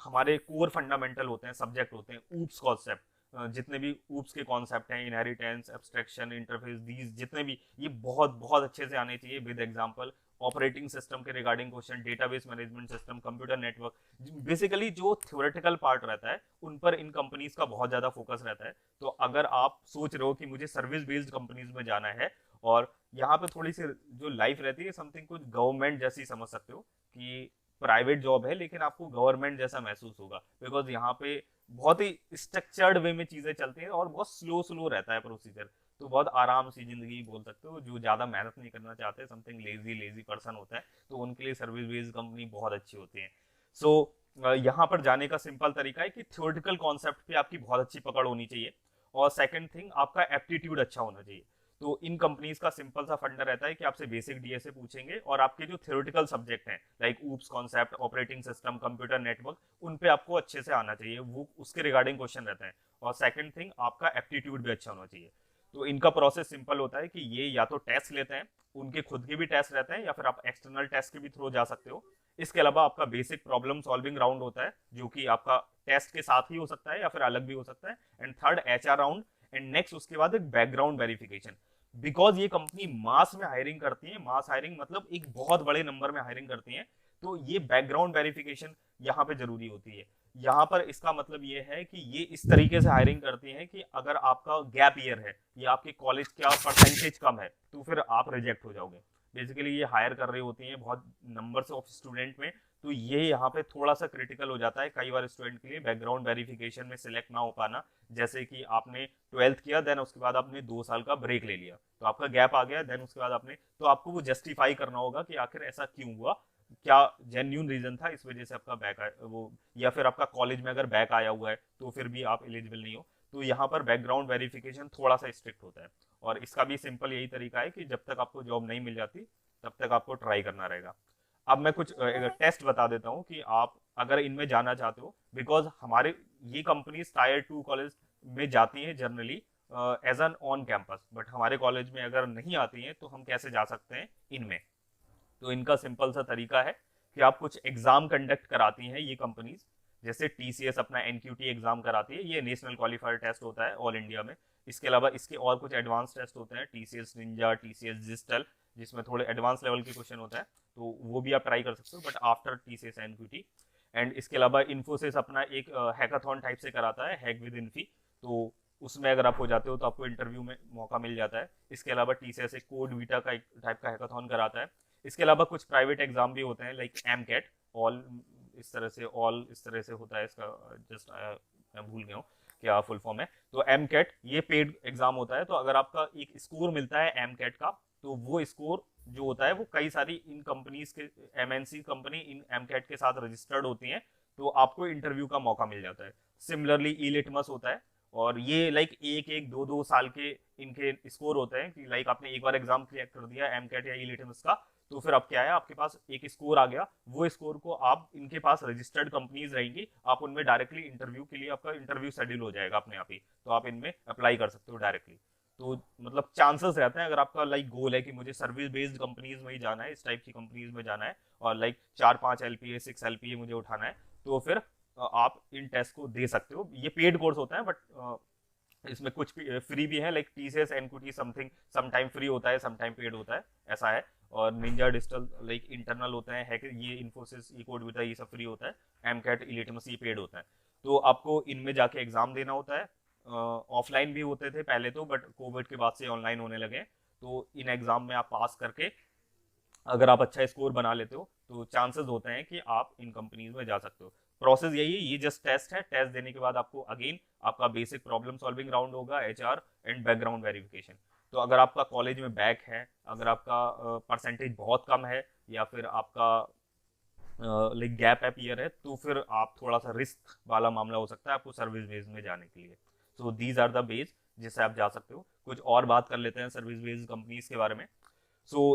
[SPEAKER 1] हमारे कोर फंडामेंटल होते हैं, सब्जेक्ट होते हैं, ऊप्स कॉन्सेप्ट, जितने भी ऊप्स के कॉन्सेप्ट हैं, इनहेरिटेंस, एब्स्ट्रैक्शन, इंटरफेस, दीज जितने भी, ये बहुत बहुत अच्छे से आने चाहिए विद एग्जांपल। ऑपरेटिंग सिस्टम के regarding question, database management system, computer network, basically जो थ्योरेटिकल पार्ट रहता है उन पर इन कंपनीज का बहुत ज्यादा फोकस रहता है। तो अगर आप सोच रहे हो कि मुझे सर्विस बेस्ड कंपनीज में जाना है, और यहाँ पे थोड़ी सी जो लाइफ रहती है समथिंग कुछ गवर्नमेंट जैसी समझ सकते हो, कि प्राइवेट जॉब है लेकिन आपको गवर्नमेंट जैसा महसूस होगा, बिकॉज यहाँ पे बहुत ही स्ट्रक्चर्ड वे में चीजें चलती हैं और बहुत स्लो स्लो रहता है प्रोसीजर। तो बहुत आराम सी जिंदगी बोल सकते हो, जो ज्यादा मेहनत नहीं करना चाहते, समथिंग लेजी लेजी पर्सन होता है, तो उनके लिए सर्विस बेस्ड कंपनी बहुत अच्छी होती है। सो यहाँ पर जाने का सिंपल तरीका है कि थ्योरेटिकल कॉन्सेप्ट पे आपकी बहुत अच्छी पकड़ होनी चाहिए, और सेकंड थिंग आपका एप्टीट्यूड अच्छा होना चाहिए। तो इन कंपनीज का सिंपल सा फंडा रहता है कि आपसे बेसिक डीएसए पूछेंगे, और आपके जो थ्योरेटिकल सब्जेक्ट हैं like oops concept, operating system, computer network, उन पे आपको अच्छे से आना चाहिए, वो उसके रिगार्डिंग क्वेश्चन रहते हैं। और सेकंड थिंग आपका एप्टीट्यूड भी अच्छा होना चाहिए। तो इनका प्रोसेस सिंपल होता है कि ये या तो टेस्ट लेते हैं, उनके खुद के भी टेस्ट रहते हैं, या फिर आप एक्सटर्नल टेस्ट के भी थ्रू जा सकते हो। इसके अलावा आपका बेसिक प्रॉब्लम सॉल्विंग राउंड होता है, जो कि आपका टेस्ट के साथ ही हो सकता है या फिर अलग भी हो सकता है। And third HR round, and next उसके बाद एक बैकग्राउंड वेरिफिकेशन। बिकॉज ये कंपनी मास में हायरिंग करती है, मास हायरिंग मतलब एक बहुत बड़े नंबर में हायरिंग करती है, तो ये बैकग्राउंड वेरिफिकेशन यहाँ पे जरूरी होती है। यहाँ पर इसका मतलब ये है कि ये इस तरीके से हायरिंग करती है कि अगर आपका गैप ईयर है या आपके कॉलेज का परसेंटेज कम है तो फिर आप रिजेक्ट हो जाओगे। बेसिकली ये हायर कर रही होती है बहुत नंबर्स ऑफ स्टूडेंट में, तो ये यहाँ पे थोड़ा सा क्रिटिकल हो जाता है कई बार स्टूडेंट के लिए बैकग्राउंड वेरिफिकेशन में सिलेक्ट ना हो पाना। जैसे कि आपने 12th किया, देन उसके बाद आपने 2 साल का ब्रेक ले लिया, तो आपका गैप आ गया, देन उसके बाद आपने, तो आपको वो जस्टिफाई करना होगा कि आखिर ऐसा क्यों हुआ, क्या जेन्यून रीजन था इस वजह से आपका बैक वो, या फिर आपका कॉलेज में अगर बैक आया हुआ है तो फिर भी आप एलिजिबल नहीं हो। तो यहाँ पर बैकग्राउंड वेरिफिकेशन थोड़ा सा स्ट्रिक्ट होता है, और इसका भी सिंपल यही तरीका है कि जब तक आपको जॉब नहीं मिल जाती तब तक आपको ट्राई करना रहेगा। अब मैं कुछ टेस्ट बता देता हूँ कि आप अगर इनमें जाना चाहते हो, बिकॉज हमारे ये कंपनी टायर 2 कॉलेज में जाती हैं generally as an on campus, but हमारे कॉलेज में अगर नहीं आती हैं तो हम कैसे जा सकते हैं इनमें। तो इनका सिंपल सा तरीका है कि आप कुछ एग्जाम कंडक्ट कराती हैं ये कंपनीज, जैसे टीसीएस अपना एनक्यूटी एग्जाम कराती है, ये नेशनल क्वालिफायर टेस्ट होता है ऑल इंडिया में। इसके अलावा इसके और कुछ एडवांस टेस्ट होते हैं, टीसीएस निंजा, टीसीएस जिस्टल, जिसमें थोड़े एडवांस लेवल के क्वेश्चन होता है, तो वो भी आप ट्राई कर सकते हो but after TCS NQT. And इसके अलावा इन्फोसिस अपना एक हैकाथॉन टाइप से कराता है, हैक विद इन्फी, तो उसमें अगर आप हो जाते हो तो आपको इंटरव्यू में मौका मिल जाता है। इसके अलावा टीसीएस एक कोड वीटा का एक टाइप का हैकाथॉन कराता है। इसके अलावा कुछ प्राइवेट एग्जाम भी होते हैं लाइक एम कैट, ऑल इस तरह से होता है इसका, जस्ट मैं भूल गया हूँ क्या फुल फॉर्म है। तो एम कैट ये पेड एग्जाम होता है, तो अगर आपका एक स्कोर मिलता है एम कैट का, तो वो स्कोर जो होता है वो कई सारी इन कंपनीज के, MNC company in AMCAT के साथ रजिस्टर्ड होती हैं, तो आपको इंटरव्यू का मौका मिल जाता है। सिमिलरली ई लिटमस होता है, और ये लाइक एक एक दो दो साल के इनके स्कोर होते हैं कि लाइक आपने एक बार एग्जाम क्लियर कर दिया एम कैट या ई लिटमस का, तो फिर अब क्या है, आपके पास एक स्कोर आ गया, वो स्कोर को आप, इनके पास रजिस्टर्ड कंपनीज रहेंगी, आप उनमें डायरेक्टली इंटरव्यू के लिए आपका इंटरव्यू शेड्यूल हो जाएगा अपने आप ही, तो आप इनमें अप्लाई कर सकते हो डायरेक्टली। तो मतलब चांसेस रहते हैं, अगर आपका लाइक गोल है कि मुझे सर्विस बेस्ड कंपनीज में ही जाना है, इस टाइप की कंपनीज में जाना है, और लाइक 4-5 एलपीए 6 एलपीए मुझे उठाना है, तो फिर आप इन टेस्ट को दे सकते हो। ये पेड कोर्स होता है, बट इसमें कुछ फ्री भी है, like TCS NQT something some time free होता है, सम टाइम पेड होता है, ऐसा है। और निंजा डिजिटल लाइक इंटरनल होता है, ये इन्फोसिस, ये कोड विटा, ये सब फ्री होता है। एमकैट, इलिटमस ये पेड होता है। तो आपको इनमें जाके एग्जाम देना होता है। ऑफलाइन भी होते थे पहले तो, बट कोविड के बाद से ऑनलाइन होने लगे। तो इन एग्जाम में आप पास करके अगर आप अच्छा स्कोर बना लेते हो तो चांसेस होते हैं कि आप इन कंपनीज में जा सकते हो। प्रोसेस यही है, ये जस्ट टेस्ट है। टेस्ट देने के बाद आपको अगेन आपका बेसिक प्रॉब्लम सॉल्विंग राउंड होगा, एचआर एंड बैकग्राउंड वेरिफिकेशन। तो अगर आपका कॉलेज में बैक है, अगर आपका परसेंटेज बहुत कम है, या फिर आपका लाइक गैप एप ईयर है, तो फिर आप थोड़ा सा रिस्क वाला मामला हो सकता है आपको सर्विस बेस्ड में जाने के लिए। So these are the base जिससे आप जा सकते हो। कुछ और बात कर लेते हैं सर्विस बेस्ड कंपनीज के बारे में।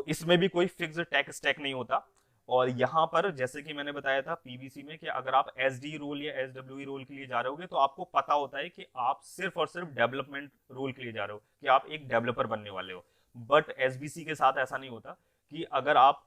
[SPEAKER 1] इसमें भी कोई फिक्स टैक स्टैक नहीं होता, और यहाँ पर जैसे कि मैंने बताया था पीबीसी में कि अगर आप एसडी रोल या एसडब्ल्यू रोल के लिए जा रहे होगे तो आपको पता होता है कि आप सिर्फ और सिर्फ डेवलपमेंट रोल के लिए जा रहे हो, कि आप एक डेवलपर बनने वाले हो। बट एसबीसी के साथ ऐसा नहीं होता, कि अगर आप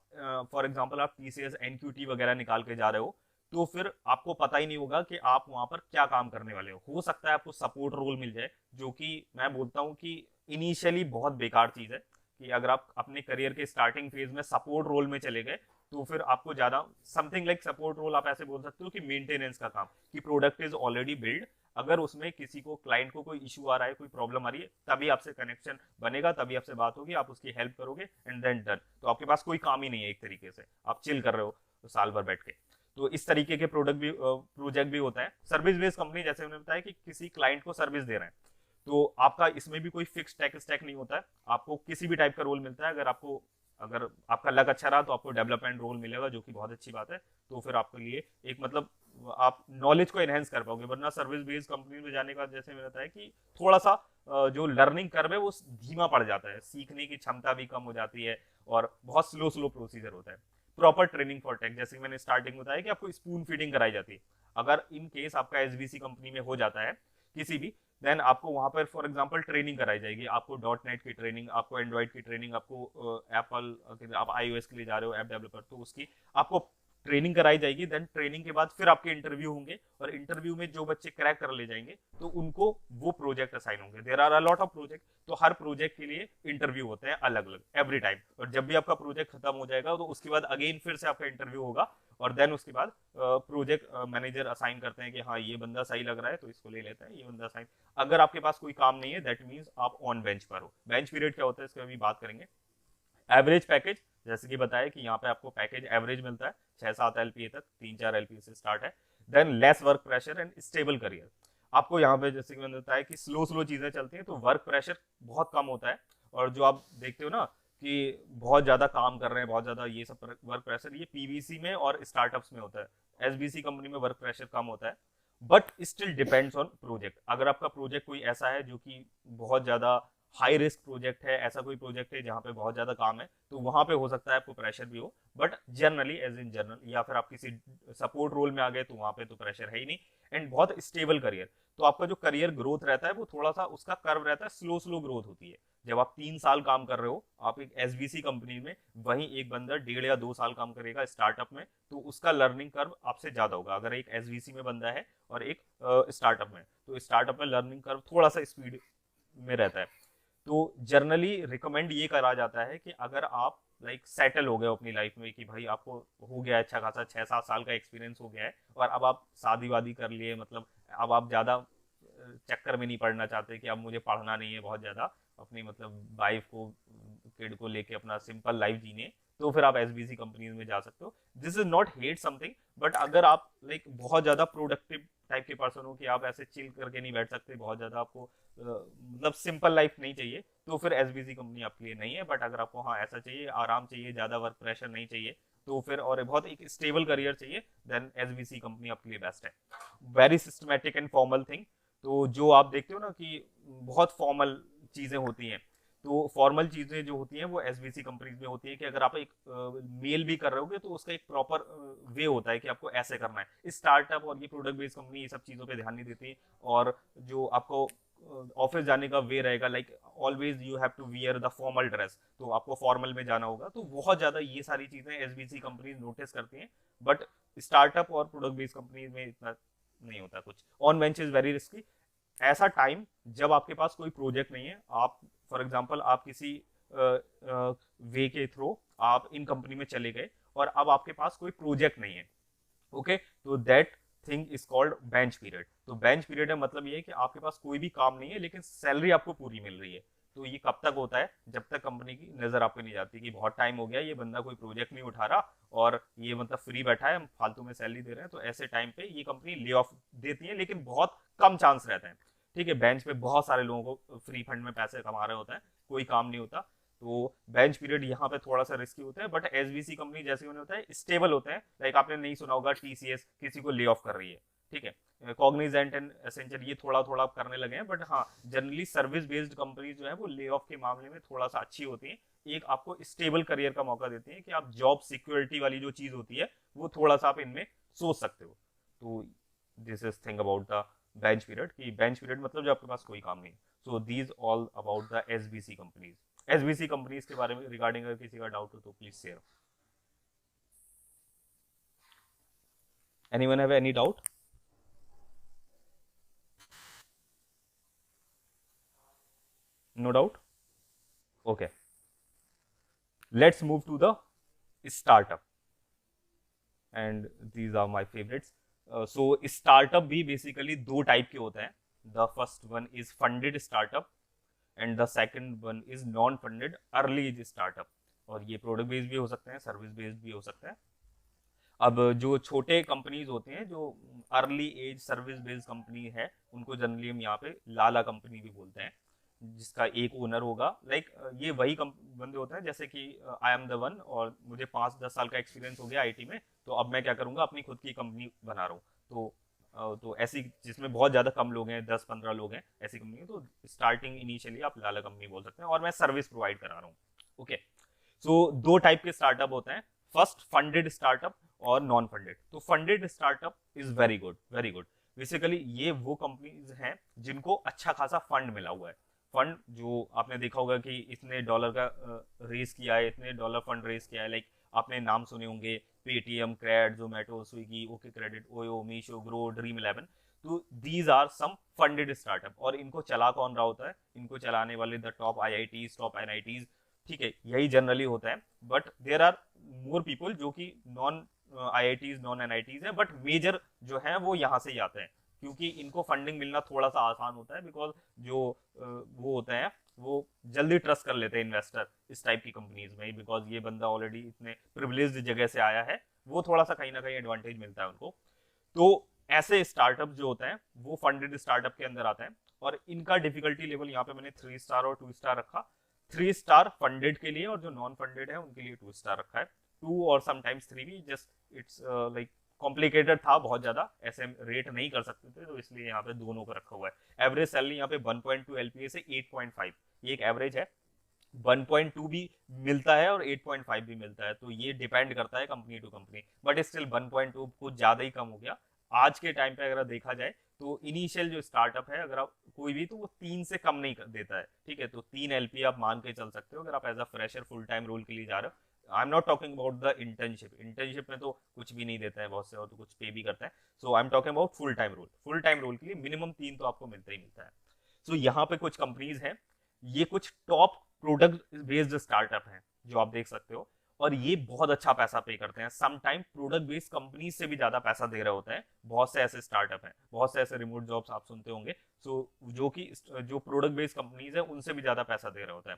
[SPEAKER 1] फॉर एग्जांपल आप टीसीएस एनक्यूटी वगैरह निकाल के जा रहे हो, तो फिर आपको पता ही नहीं होगा कि आप वहां पर क्या काम करने वाले हो सकता है आपको सपोर्ट रोल मिल जाए, जो कि मैं बोलता हूँ कि इनिशियली बहुत बेकार चीज है, कि अगर आप अपने करियर के स्टार्टिंग फेज में सपोर्ट रोल में चले गए तो फिर आपको ज्यादा समथिंग लाइक सपोर्ट रोल आप ऐसे बोल सकते हो कि मेंटेनेंस का काम, कि प्रोडक्ट इज ऑलरेडी बिल्ड, अगर उसमें किसी को क्लाइंट को कोई इशू आ रहा है, कोई प्रॉब्लम आ रही है, तभी आपसे कनेक्शन बनेगा, तभी आपसे बात होगी, आप उसकी हेल्प करोगे एंड देन डन। तो आपके पास कोई काम ही नहीं है, एक तरीके से आप चिल कर रहे हो तो साल भर बैठ के। तो इस तरीके के प्रोजेक्ट भी होता है। सर्विस बेस्ड कंपनी जैसे मैंने बताया कि किसी क्लाइंट को सर्विस दे रहे हैं, तो आपका इसमें भी कोई फिक्स टेक स्टैक नहीं होता है, आपको किसी भी टाइप का रोल मिलता है। अगर आपका लक अच्छा रहा तो आपको डेवलपमेंट रोल मिलेगा, जो कि बहुत अच्छी बात है। तो फिर आपके लिए एक मतलब आप नॉलेज को एनहेंस कर पाओगे, वरना सर्विस बेस्ड कंपनी में जाने का जैसे मैंने बताया कि थोड़ा सा जो लर्निंग कर्व है वो धीमा पड़ जाता है, सीखने की क्षमता भी कम हो जाती है और बहुत स्लो स्लो प्रोसीजर होता है। प्रॉपर ट्रेनिंग फॉर टेक, जैसे मैंने स्टार्टिंग में बताया कि आपको स्पून फीडिंग कराई जाती है। अगर इन केस आपका एसबीसी कंपनी में हो जाता है किसी भी, देन आपको वहां पर फॉर एग्जांपल ट्रेनिंग कराई जाएगी, आपको डॉट नेट की ट्रेनिंग, आपको एंड्रॉइड की ट्रेनिंग, आपको एप्पल आप आईओएस के लिए जा रहे हो ऐप डेवलपर, तो उसकी आपको ट्रेनिंग कराई जाएगी। देन ट्रेनिंग के बाद फिर आपके इंटरव्यू होंगे, और इंटरव्यू में जो बच्चे क्रैक कर ले जाएंगे तो उनको वो प्रोजेक्ट असाइन होंगे। There are a lot of project, तो हर प्रोजेक्ट के लिए इंटरव्यू होते हैं अलग अलग एवरी टाइम, और जब भी आपका प्रोजेक्ट खत्म हो जाएगा तो उसके बाद अगेन फिर से आपका इंटरव्यू होगा, और देन उसके बाद प्रोजेक्ट मैनेजर असाइन करते हैं कि हाँ ये बंदा सही लग रहा है तो इसको ले लेते हैं, ये बंदा असाइन। अगर आपके पास कोई काम नहीं है दैट मीन्स आप ऑन बेंच पर हो। बेंच पीरियड क्या होता है इसकी अभी बात करेंगे। एवरेज पैकेज, जैसे कि बताया कि यहाँ पे आपको पैकेज एवरेज मिलता है 6-7 एलपीए तक, 3-4 एलपीए से स्टार्ट है। Than lace work pressure and stable career. आपको यहाँ पे जैसे कि मैंने बताया कि स्लो स्लो चीजें चलती हैं, तो वर्क प्रेशर बहुत कम होता है। और जो आप देखते हो ना कि बहुत ज्यादा काम कर रहे हैं, बहुत ज्यादा ये सब वर्क प्रेशर, ये पीवीसी में और स्टार्टअप्स में होता है। एसबीसी कंपनी में वर्क प्रेशर कम होता है, but still depends on project. अगर आपका प्रोजेक्ट कोई ऐसा है जो कि बहुत ज्यादा हाई रिस्क प्रोजेक्ट है, ऐसा कोई प्रोजेक्ट है जहाँ पे बहुत ज्यादा काम है, तो वहां पे हो सकता है आपको प्रेशर भी हो, but generally as in general, या फिर आप किसी सपोर्ट रोल में आ गए तो वहां पे तो प्रेशर है ही नहीं। एंड बहुत स्टेबल करियर, तो आपका जो करियर ग्रोथ रहता है वो थोड़ा सा उसका कर्व रहता है, स्लो स्लो ग्रोथ होती है। जब आप 3 साल काम कर रहे हो आप एक एसबीसी कंपनी में, वहीं एक बंदा 1.5 या 2 साल काम करेगा स्टार्टअप में, तो उसका लर्निंग कर्व आपसे ज्यादा होगा। अगर एक एसबीसी में बंदा है और एक स्टार्टअप में, तो स्टार्टअप में लर्निंग कर्व थोड़ा सा स्पीड में रहता है। तो जनरली रिकमेंड ये करा जाता है कि अगर आप लाइक सेटल हो गए हो अपनी लाइफ में, कि भाई आपको हो गया अच्छा खासा 6-7 साल का एक्सपीरियंस हो गया है, और अब आप शादी वादी कर लिए, मतलब अब आप ज्यादा चक्कर में नहीं पड़ना चाहते कि अब मुझे पढ़ना नहीं है बहुत ज्यादा, अपनी मतलब वाइफ को किड को लेके अपना सिंपल लाइफ जीने, तो फिर आप एसबीसी कंपनीज में जा सकते हो। This is not hate something, but अगर आप लाइक बहुत ज्यादा प्रोडक्टिव टाइप के पर्सन हो कि आप ऐसे चिल करके नहीं बैठ सकते, बहुत ज्यादा आपको मतलब सिंपल लाइफ नहीं चाहिए, तो फिर एसबीसी कंपनी आपके लिए नहीं है। बट अगर आपको हाँ ऐसा चाहिए, आराम चाहिए, ज्यादा वर्क प्रेशर नहीं चाहिए, तो फिर और बहुत एक स्टेबल करियर चाहिए, देन एसबीसी कंपनी आपके लिए बेस्ट है। Very systematic and formal thing, तो जो आप देखते हो ना कि बहुत फॉर्मल चीजें होती हैं, तो फॉर्मल चीजें जो होती हैं वो एसबीसी कंपनीज में होती है, कि अगर आप एक मेल भी कर रहे होगे तो उसका एक प्रॉपर वे होता है कि आपको ऐसे करना है। स्टार्टअप और ये प्रोडक्ट बेस्ड कंपनी ये सब चीजों पे ध्यान नहीं देती, और जो आपको ऑफिस जाने का वे रहेगा, like always you have to wear the formal dress, तो आपको फॉर्मल में जाना होगा, तो बहुत ज्यादा ये सारी चीजें एसबीसी कंपनीज नोटिस करती हैं। बट स्टार्टअप और प्रोडक्ट बेस्ड कंपनी में इतना नहीं होता कुछ। On bench is very risky. ऐसा टाइम जब आपके पास कोई प्रोजेक्ट नहीं है, आप फॉर एग्जांपल आप किसी वे के थ्रू आप इन कंपनी में चले गए, और अब आपके पास कोई प्रोजेक्ट नहीं है, ओके, तो that thing is called bench period. तो बेंच पीरियड का मतलब ये है कि आपके पास कोई भी काम नहीं है लेकिन सैलरी आपको पूरी मिल रही है। तो ये कब तक होता है, जब तक कंपनी की नजर आप पे नहीं जाती कि बहुत टाइम हो गया ये बंदा कोई प्रोजेक्ट नहीं उठा रहा, और ये मतलब फ्री बैठा है, हम फालतू में सैलरी दे रहे हैं, तो ऐसे टाइम पे ये कंपनी ले ऑफ देती है, लेकिन बहुत कम चांस रहता है। ठीक है, बेंच पे बहुत सारे लोगों को फ्री फंड में पैसे कमा रहे होते हैं, कोई काम नहीं होता, तो बेंच पीरियड यहाँ पे थोड़ा सा रिस्की होता है। बट एसबीसी कंपनी जैसे उन्हें होता है स्टेबल होते हैं, लाइक आपने नहीं सुना होगा टीसीएस किसी को ले ऑफ कर रही है, ठीक है, कॉग्निजेंट एंड एसेंचर ये थोड़ा थोड़ा करने लगे हैं, बट हाँ जनरली सर्विस बेस्ड कंपनी जो है वो ले ऑफ के मामले में थोड़ा सा अच्छी होती है, एक आपको स्टेबल करियर का मौका देती है, कि आप जॉब सिक्योरिटी वाली जो चीज होती है वो थोड़ा सा आप इनमें सोच सकते हो। तो this is thing about the bench period, कि बेंच पीरियड मतलब जब आपके पास कोई काम नहीं। So these all about the SBC companies. SBC companies के बारे में रिगार्डिंग अगर किसी का डाउट हो तो please share. Anyone have any doubt? No doubt? Okay. Let's move to the startup. And these are my favorites. So startup भी basically दो टाइप के होते हैं. The first one is funded startup and the second one is non funded early age startup. और ये product based भी हो सकते हैं, सर्विस बेस्ड भी हो सकते हैं. अब जो छोटे कंपनीज होते हैं, जो early age service based company है, उनको जनरली हम यहाँ पे लाला कंपनी भी बोलते हैं, जिसका एक ओनर होगा. ये वही बंदे होते हैं जैसे कि आई एम द वन, और मुझे 5-10 साल का एक्सपीरियंस हो गया आईटी में, तो अब मैं क्या करूंगा, अपनी खुद की कंपनी बना रहा हूँ. तो ऐसी जिसमें बहुत ज़्यादा कम लोग हैं, 10-15 लोग हैं, ऐसी कंपनी, तो स्टार्टिंग इनिशियली आप लाला कंपनी बोल सकते हैं, और मैं सर्विस प्रोवाइड करा रहा हूँ. ओके. सो दो टाइप के स्टार्टअप होते हैं. फर्स्ट फंडेड स्टार्टअप और नॉन फंडेड. तो funded startup is very good, very good. Basically ये वो कंपनीज हैं जिनको अच्छा खासा फंड मिला हुआ है. फंड जो आपने देखा होगा कि इतने डॉलर का रेस किया है, इतने डॉलर फंड रेस किया है. लाइक आपने नाम सुने होंगे, Paytm, Cred, Zomato, Swiggy, OkCredit, OYO, Meesho, Groww, Dream 11. तो these are some funded startup. और इनको चला कौन रहा होता है? इनको चलाने वाले the top IITs, top NITs. ठीक है, यही जनरली होता है. But there are more people जो कि नॉन आईआईटीज, नॉन एनआईटीज है, बट मेजर जो है वो यहाँ से ही आते हैं, क्योंकि इनको फंडिंग मिलना थोड़ा सा आसान होता है. बिकॉज जो वो होते हैं वो जल्दी ट्रस्ट कर लेते हैं इन्वेस्टर इस टाइप की कंपनीज में, बिकॉज ये बंदा ऑलरेडी इतने प्रिविलेज्ड जगह से आया है. वो थोड़ा सा कहीं ना कहीं एडवांटेज मिलता है उनको. तो ऐसे स्टार्टअप जो होते हैं वो फंडेड स्टार्टअप के अंदर आते हैं. और इनका डिफिकल्टी लेवल यहाँ पे मैंने 3 स्टार और 2 स्टार रखा. 3 स्टार फंडेड के लिए, और जो नॉन फंडेड है उनके लिए 2 स्टार रखा है. 2 और समटाइम्स 3 भी. जस्ट इट्स लाइक कॉम्प्लिकेटेड था बहुत ज्यादा, ऐसे रेट नहीं कर सकते थे, तो इसलिए यहाँ पे दोनों को रखा हुआ है. एवरेज सैलरी यहाँ पे 1.2 एलपीए से 8.5, ये एक एवरेज है. 1.2 भी मिलता है और 8.5 भी मिलता है, तो ये डिपेंड करता है company to company. But still 1.2 कुछ ज्यादा ही कम हो गया आज के टाइम पे. अगर देखा जाए तो इनिशियल जो स्टार्टअप है, अगर आप कोई भी, तो वो 3 से कम नहीं देता है. ठीक है, तो 3 एलपी आप मान के चल सकते हो अगर आप as a fresher full time role के लिए जा रहे हो. I am not talking about the internship. Internship में तो कुछ भी नहीं देता है बहुत से, और तो कुछ पे भी करता है. So I am talking about full time role. Full time role के लिए मिनिमम 3 तो आपको मिलता ही मिलता है. सो यहाँ पे कुछ कंपनीज हैं, ये कुछ टॉप प्रोडक्ट बेस्ड स्टार्टअप हैं जो आप देख सकते हो, और ये बहुत अच्छा पैसा पे करते हैं. Some time product based company से भी ज्यादा पैसा दे रहे होते हैं. बहुत से ऐसे स्टार्टअप हैं, बहुत से ऐसे रिमोट जॉब्स आप सुनते होंगे, सो जो प्रोडक्ट बेस्ड कंपनीज है उनसे भी ज्यादा पैसा दे रहे होते हैं.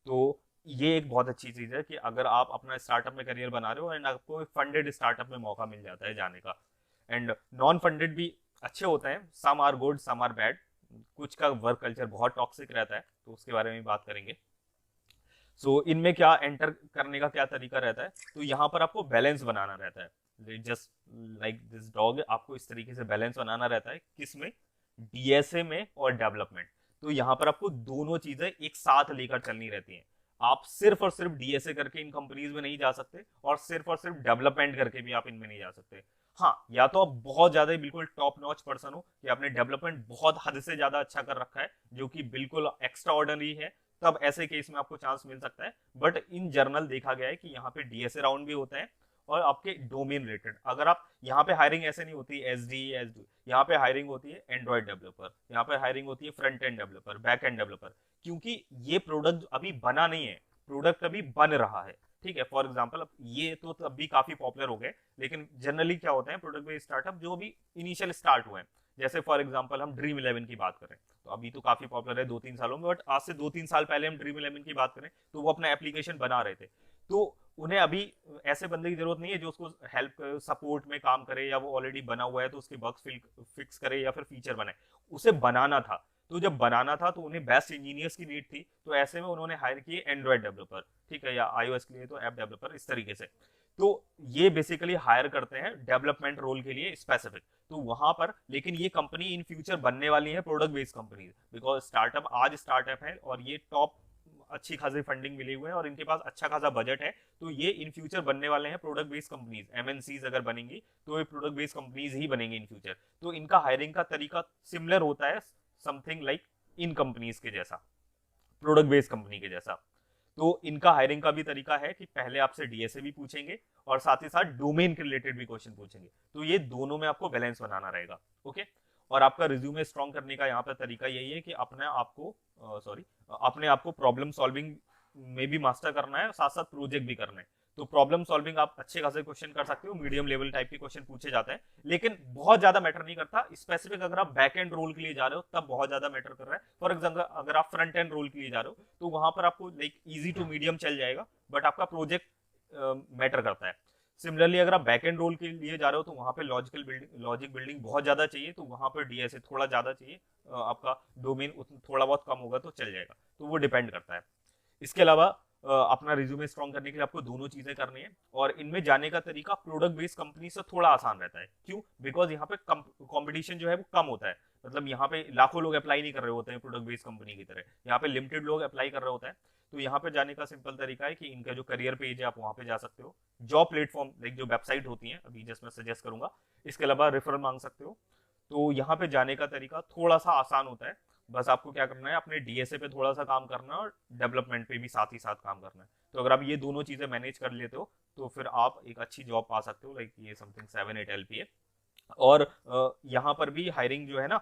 [SPEAKER 1] तो ये एक बहुत अच्छी चीज है कि अगर आप अपना स्टार्टअप में करियर बना रहे हो एंड आपको फंडेड स्टार्टअप में मौका मिल जाता है जाने का. एंड नॉन फंडेड भी अच्छे होते हैं. Some are good, some are bad. कुछ का वर्क कल्चर बहुत टॉक्सिक रहता है, तो उसके बारे में बात करेंगे. इनमें क्या एंटर करने का क्या तरीका रहता है, तो यहाँ पर आपको बैलेंस बनाना रहता है. जस्ट लाइक दिस डॉग, आपको इस तरीके से बैलेंस बनाना रहता है. किसमें? डीएसए में और डेवलपमेंट. तो यहाँ पर आपको दोनों चीजें एक साथ लेकर चलनी रहती हैं. आप सिर्फ और सिर्फ डीएसए करके इन कंपनीज में नहीं जा सकते, और सिर्फ डेवलपमेंट करके भी आप इनमें नहीं जा सकते. हाँ, या तो आप बहुत ज्यादा बिल्कुल टॉप नॉच पर्सन हो कि आपने डेवलपमेंट बहुत हद से ज्यादा अच्छा कर रखा है, जो कि बिल्कुल एक्स्ट्रा ऑर्डिनरी है, तब ऐसे केस में आपको चांस मिल सकता है. बट इन जनरल देखा गया है कि यहाँ पे डीएसए राउंड भी होते हैं, और आपके डोमेन रिलेटेड. अगर आप यहाँ पे हायरिंग ऐसे नहीं होती एसडी, यहाँ पे हायरिंग होती है एंड्रॉइड डेवलपर, यहाँ पे हायरिंग होती है front end developer, back end developer, क्योंकि ये प्रोडक्ट अभी बना नहीं है, प्रोडक्ट अभी बन रहा है. ठीक है, फॉर एग्जाम्पल अब ये तो अभी काफी पॉपुलर हो गए, लेकिन जनरली क्या होते हैं प्रोडक्ट बेस्ड स्टार्टअप जो अभी इनिशियल स्टार्ट हुए हैं. जैसे फॉर एग्जाम्पल हम ड्रीम 11 की बात करें, तो अभी तो काफी पॉपुलर है 2-3 सालों में, बट आज से 2-3 साल पहले हम ड्रीम 11 की बात करें तो वो अपना एप्लीकेशन बना रहे थे. तो उन्हें अभी ऐसे बंदे की जरूरत नहीं है जो उसको हेल्प सपोर्ट में काम करे, या वो ऑलरेडी बना हुआ है तो उसके बग्स फिक्स करे या फिर फीचर बनाए. उसे बनाना था, तो जब बनाना था तो उन्हें बेस्ट इंजीनियर्स की नीड थी, तो ऐसे में उन्होंने हायर किए एंड्रॉइड डेवलपर. ठीक है, या आईओएस के लिए तो ऐप डेवलपर, इस तरीके से. तो ये बेसिकली हायर करते हैं डेवलपमेंट रोल के लिए स्पेसिफिक. तो वहां पर, लेकिन ये कंपनी इन फ्यूचर बनने वाली है product based company, because startup आज स्टार्टअप है और ये टॉप अच्छी खासी फंडिंग मिली हुई है और इनके पास अच्छा खासा बजट है. तो ये इन फ्यूचर बनने वाले हैं प्रोडक्ट बेस्ड कंपनीज. एमएनसीज अगर बनेंगी तो ये प्रोडक्ट बेस्ड कंपनीज ही बनेंगी इन फ्यूचर. तो इनका हायरिंग का तरीका सिमिलर होता है, समथिंग लाइक इन कंपनीज के जैसा, प्रोडक्ट बेस्ड कंपनी के जैसा. तो इनका हायरिंग का भी तरीका है कि पहले आपसे डीएसए भी पूछेंगे और साथ ही साथ डोमेन के रिलेटेड भी क्वेश्चन पूछेंगे, तो ये दोनों में आपको बैलेंस बनाना रहेगा। ओके, और आपका रिज्यूमे स्ट्रॉन्ग करने का यहाँ पे तरीका यही है कि अपने आप को प्रॉब्लम सॉल्विंग में भी मास्टर करना है, साथ साथ प्रोजेक्ट भी करना है। तो प्रॉब्लम सॉल्विंग आप अच्छे खासे क्वेश्चन कर सकते हो, मीडियम लेवल टाइप के क्वेश्चन पूछे जाते हैं, लेकिन बहुत ज्यादा मैटर नहीं करता। स्पेसिफिक अगर आप बैक एंड रोल के लिए जा रहे हो तब बहुत ज्यादा मैटर कर रहा है। फॉर एग्जाम्पल अगर आप फ्रंट एंड रोल के लिए जा रहे हो तो वहां पर आपको लाइक इजी टू मीडियम चल जाएगा, बट आपका प्रोजेक्ट मैटर करता है। सिमिलरली अगर आप बैक एंड रोल के लिए जा रहे हो तो वहां पे लॉजिक बिल्डिंग बहुत ज्यादा चाहिए, तो वहां पर डीएसए थोड़ा ज्यादा चाहिए। आपका डोमेन थोड़ा बहुत कम होगा तो चल जाएगा, तो वो डिपेंड करता है। इसके अलावा अपना रिज्यूमे स्ट्रॉन्ग करने के लिए आपको दोनों चीजें करनी है, और इनमें जाने का तरीका प्रोडक्ट बेस्ड कंपनी से थोड़ा आसान रहता है। क्यों? बिकॉज यहाँ पे कंपटीशन जो है वो कम होता है। मतलब यहाँ पे लाखों लोग अप्लाई नहीं कर रहे होते हैं प्रोडक्ट बेस्ड कंपनी की तरह, यहाँ पे लिमिटेड लोग अप्लाई कर रहे होते हैं। तो यहाँ पे जाने का सिंपल तरीका है कि इनका जो करियर पेज है आप वहां पे जा सकते हो, जॉब प्लेटफॉर्म लाइक जो वेबसाइट होती है अभी जस्ट मैं सजेस्ट करूंगा। इसके अलावा रेफरल मांग सकते हो। तो यहाँ पे जाने का तरीका थोड़ा सा आसान होता है, बस आपको क्या करना है, अपने डीएसए पे थोड़ा सा काम करना है और डेवलपमेंट पे भी साथ ही साथ काम करना है। तो अगर आप ये दोनों चीजें मैनेज कर लेते हो तो फिर आप एक अच्छी जॉब पा सकते हो, लाइक ये समथिंग 7-8 LPA। और यहाँ पर भी हायरिंग जो है ना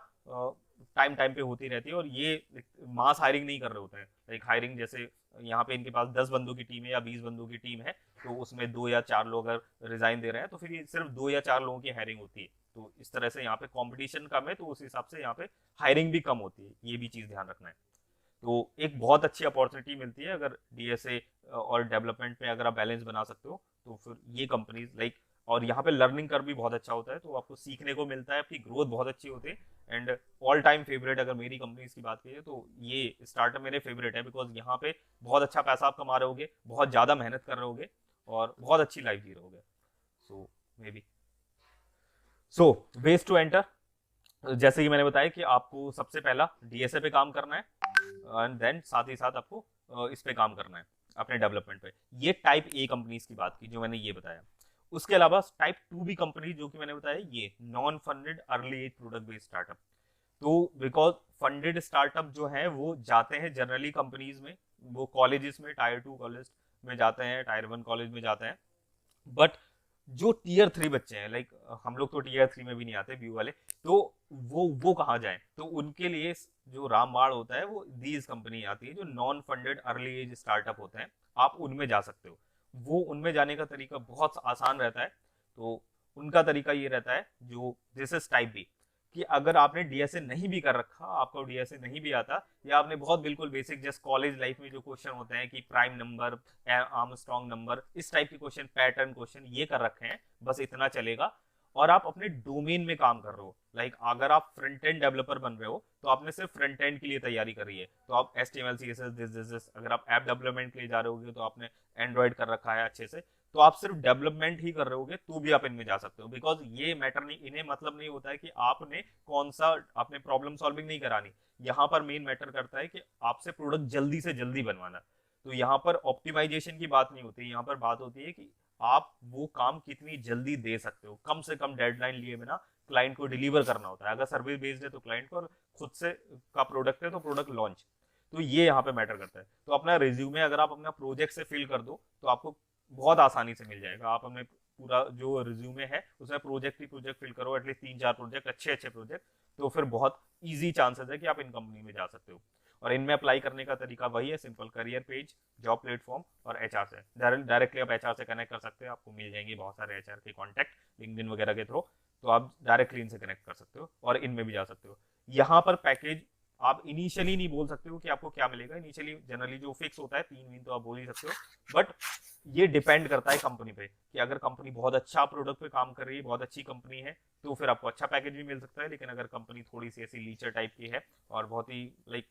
[SPEAKER 1] टाइम टाइम पे होती रहती है, और ये मास हायरिंग नहीं कर रहे होते हैं। लाइक हायरिंग जैसे यहाँ पे इनके पास 10 बंदों की टीम है या 20 बंदों की टीम है, तो उसमें 2 या 4 लोग अगर रिजाइन दे रहे हैं तो फिर ये सिर्फ 2 या 4 लोगों की हायरिंग होती है। तो इस तरह से यहाँ पे कंपटीशन कम है, तो उस हिसाब से यहाँ पे हायरिंग भी कम होती है, ये भी चीज ध्यान रखना है। तो एक बहुत अच्छी अपॉर्चुनिटी मिलती है अगर डीएसए और डेवलपमेंट में अगर आप बैलेंस बना सकते हो, तो फिर ये कंपनीज लाइक, और यहाँ पे लर्निंग कर भी बहुत अच्छा होता है, तो आपको सीखने को मिलता है, आपकी ग्रोथ बहुत अच्छी होती है। एंड ऑल टाइम फेवरेट अगर मेरी कंपनीज की बात करिए तो ये स्टार्टअप मेरे फेवरेट है, बिकॉज यहाँ पे बहुत अच्छा पैसा आप कमा रहे होगे, बहुत ज्यादा मेहनत कर रहे होगे और बहुत अच्छी लाइफ जी रहे होगे। So maybe so ways to enter, जैसे कि मैंने बताया कि आपको सबसे पहला डीएसए पे काम करना है, एंड देन साथ ही साथ आपको इस पे काम करना है अपने डेवलपमेंट पे। ये टाइप ए कंपनीज की बात की जो मैंने ये बताया। उसके अलावा टाइप 2 भी कंपनी जो कि मैंने बताया, ये non funded early age product based startup. तो बिकॉज फंडेड स्टार्टअप जो है वो जाते हैं जनरली कंपनीज में, वो कॉलेजेस में, टायर 2 कॉलेज में जाते हैं, टायर 1 कॉलेज में जाते हैं। बट जो टीयर 3 बच्चे हैं, लाइक हम लोग तो टीयर 3 में भी नहीं आते व्यू वाले, तो वो कहाँ जाए, तो उनके लिए जो रामबाण होता है वो दीज कंपनी आती है जो non funded early age startup होते हैं, आप उनमें जा सकते हो। वो उनमें जाने का तरीका बहुत आसान रहता है। तो उनका तरीका ये रहता है जो दिस इज टाइप बी, कि अगर आपने डीएसए नहीं भी कर रखा, आपको डीएसए नहीं भी आता, या आपने बहुत बिल्कुल बेसिक जस्ट कॉलेज लाइफ में जो क्वेश्चन होते हैं कि प्राइम नंबर, आर्मस्ट्रॉन्ग नंबर, इस टाइप के क्वेश्चन, पैटर्न क्वेश्चन ये कर रखे हैं, बस इतना चलेगा। और आप अपने डोमेन में काम कर रहे हो, लाइक अगर आप फ्रंट एंड डेवलपर बन रहे हो तो आपने सिर्फ फ्रंट एंड के लिए तैयारी करी है, तो आप HTML CSS दिस। अगर आप ऐप डेवलपमेंट के लिए जा रहे होगे तो आपने एंड्रॉइड कर रखा है अच्छे से, तो आप सिर्फ डेवलपमेंट ही कर रहे होगे तो भी आप इनमें जा सकते हो। बिकॉज ये मैटर नहीं, इन्हें मतलब नहीं होता है कि आपने कौन सा, आपने प्रॉब्लम सॉल्विंग नहीं करानी। यहाँ पर मेन मैटर करता है कि आपसे प्रोडक्ट जल्दी से जल्दी बनवाना। तो यहाँ पर ऑप्टिमाइजेशन की बात नहीं होती, यहाँ पर बात होती है कि आप वो काम कितनी जल्दी दे सकते हो, कम से कम डेडलाइन लिए बिना क्लाइंट को डिलीवर करना होता है। अगर सर्विस बेस्ड है तो क्लाइंट को, और खुद से का प्रोडक्ट है तो प्रोडक्ट लॉन्च। तो ये यहाँ पे मैटर करता है। तो अपना रिज्यूमे अगर आप अपना प्रोजेक्ट से फिल कर दो तो आपको बहुत आसानी से मिल जाएगा। आप अपने पूरा जो रिज्यूमे है उसमें प्रोजेक्ट ही प्रोजेक्ट फिल करो, एटलीस्ट 3-4 प्रोजेक्ट, अच्छे अच्छे प्रोजेक्ट, तो फिर बहुत ईजी चांसेस है कि आप इन कंपनी में जा सकते हो। और इनमें अप्लाई करने का तरीका वही है, simple career page, job platform और एचआर से डायरेक्टली आप एचआर से कनेक्ट कर सकते हो। आपको मिल जाएंगे बहुत सारे एचआर के कॉन्टैक्ट लिंक्डइन वगैरह के थ्रू, तो आप डायरेक्टली इनसे कनेक्ट कर सकते हो और इनमें भी जा सकते हो। यहाँ पर पैकेज आप इनिशियली नहीं बोल सकते हो कि आपको क्या मिलेगा। इनिशियली जनरली जो फिक्स होता है 3 तो आप बोल ही सकते हो, बट ये डिपेंड करता है कंपनी पे, कि अगर कंपनी बहुत अच्छा प्रोडक्ट पे काम कर रही है, बहुत अच्छी कंपनी है, तो फिर आपको अच्छा पैकेज भी मिल सकता है। लेकिन अगर कंपनी थोड़ी सी ऐसी लीचर टाइप की है और बहुत ही लाइक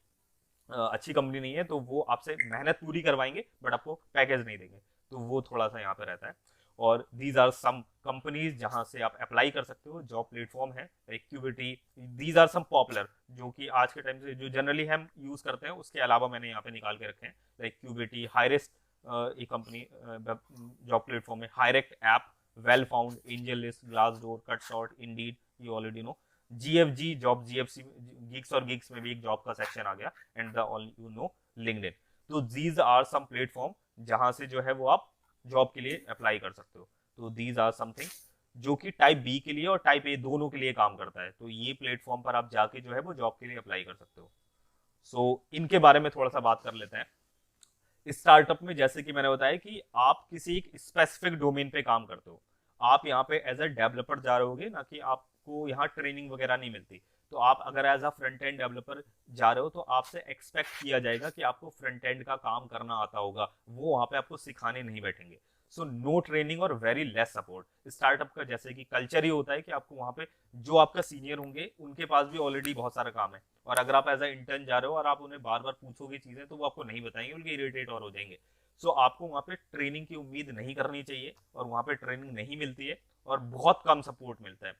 [SPEAKER 1] अच्छी कंपनी नहीं है, तो वो आपसे मेहनत पूरी करवाएंगे बट आपको पैकेज नहीं देंगे। तो वो थोड़ा सा यहाँ पे रहता है। और दीज आर सम कंपनीज जहां से आप अप्लाई कर सकते हो, जॉब प्लेटफॉर्म है लाइक क्यूबिटी, दीज आर सम पॉपुलर जो कि आज के टाइम से जो जनरली हम यूज करते हैं। उसके अलावा मैंने यहाँ पे निकाल के रखे हैं, लाइक क्यूबिटी, हायरेस्ट एक कंपनी जॉब प्लेटफॉर्म है, Hirect app, Wellfound, AngelList, Glassdoor, Cutshort, Indeed, you already know, GFG job, GFC geeks और गीक्स में भी एक जॉब का सेक्शन आ गया, and the all you know LinkedIn. तो दीज आर सम प्लेटफॉर्म जहां से जो है वो आप जॉब के लिए अप्लाई कर सकते हो। तो दीज आर समथिंग जो कि टाइप बी के लिए और टाइप ए दोनों के लिए काम करता है। तो ये प्लेटफॉर्म पर आप जाके जो है वो जॉब के लिए अप्लाई कर सकते हो। इनके बारे में थोड़ा सा बात कर लेते हैं। स्टार्टअप में जैसे कि मैंने बताया कि आप किसी एक स्पेसिफिक डोमेन पे काम करते हो, आप यहाँ पे एज अ डेवलपर जा रहे होगे, ना कि आपको यहाँ ट्रेनिंग वगैरह नहीं मिलती। तो आप अगर as a front end developer जा रहे हो तो आपसे एक्सपेक्ट किया जाएगा कि आपको फ्रंट एंड का काम करना आता होगा, वो वहाँ पे आपको सिखाने नहीं बैठेंगे। सो नो ट्रेनिंग और वेरी लेस सपोर्ट। स्टार्टअप का जैसे कि कल्चर ही होता है कि आपको वहाँ पे जो आपका सीनियर होंगे उनके पास भी ऑलरेडी बहुत सारा काम है, और अगर आप एज अ इंटर्न जा रहे हो और आप उन्हें बार बार पूछोगे चीजें तो वो आपको नहीं बताएंगे, उनके इरिटेट और हो जाएंगे। आपको वहाँ पे ट्रेनिंग की उम्मीद नहीं करनी चाहिए, और वहाँ पे ट्रेनिंग नहीं मिलती है और बहुत कम सपोर्ट मिलता है।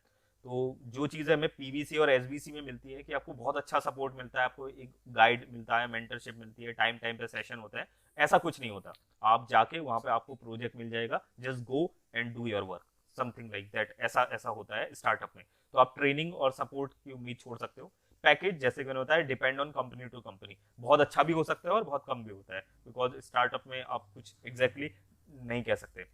[SPEAKER 1] तो जो चीज़ हमें पीवीसी और एसबीसी में मिलती है कि आपको बहुत अच्छा सपोर्ट मिलता है, आपको एक गाइड मिलता है, मेंटरशिप मिलती है, टाइम टाइम पे सेशन होता है, ऐसा कुछ नहीं होता। आप जाके वहाँ पे आपको प्रोजेक्ट मिल जाएगा, just go and do your work, something like that. ऐसा ऐसा होता है स्टार्टअप में। तो आप ट्रेनिंग और सपोर्ट की उम्मीद छोड़ सकते हो। पैकेज जैसे कि मैंने बताया depend on company to company, बहुत अच्छा भी हो सकता है और बहुत कम भी होता है, बिकॉज स्टार्टअप में आप कुछ एग्जैक्टली नहीं कह सकते।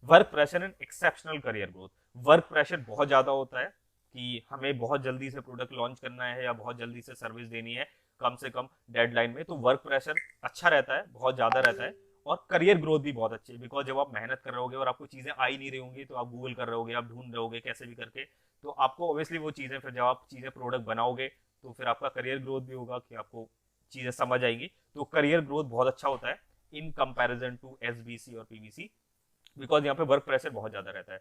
[SPEAKER 1] Work pressure and exceptional career growth. Work pressure बहुत ज्यादा होता है कि हमें बहुत जल्दी से प्रोडक्ट लॉन्च करना है या बहुत जल्दी से सर्विस देनी है कम से कम डेडलाइन में, तो वर्क प्रेशर अच्छा रहता है, बहुत ज्यादा रहता है। और करियर ग्रोथ भी बहुत अच्छी है, बिकॉज जब आप मेहनत कर रहे होगे और आपको चीजें आ ही नहीं रही होंगी तो आप गूगल कर रहे होगे, आप ढूंढ रहे होगे कैसे भी करके, तो आपको ऑब्वियसली वो चीजें फिर जब आप चीजें प्रोडक्ट बनाओगे तो फिर आपका करियर ग्रोथ भी होगा कि आपको चीजें समझ आएंगी। तो करियर ग्रोथ बहुत अच्छा होता है इन कंपैरिजन टू एसबीसी और पीवीसी, बिकॉज यहाँ पे वर्क प्रेशर बहुत ज्यादा रहता है।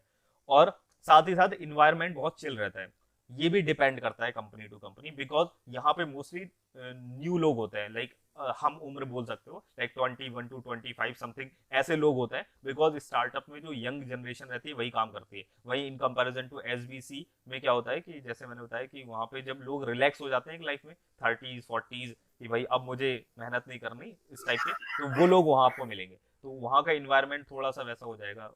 [SPEAKER 1] और साथ ही साथ इन्वायरमेंट बहुत चिल रहता है। ये भी डिपेंड करता है कंपनी टू कंपनी, बिकॉज यहाँ पे मोस्टली न्यू लोग होते हैं, लाइक हम उम्र बोल सकते हो लाइक 21 टू 25 समथिंग ऐसे लोग होते हैं, बिकॉज स्टार्टअप में जो यंग जनरेशन रहती है वही काम करती है। वही इन कंपैरिजन टू एसबीसी में क्या होता है कि जैसे मैंने बताया कि वहाँ पे जब लोग रिलैक्स हो जाते हैं लाइफ में 30s 40s कि भाई अब मुझे मेहनत नहीं करनी इस टाइप के, तो वो लोग वहाँ आपको मिलेंगे। तो वहाँ का इन्वायरमेंट थोड़ा सा वैसा हो जाएगा।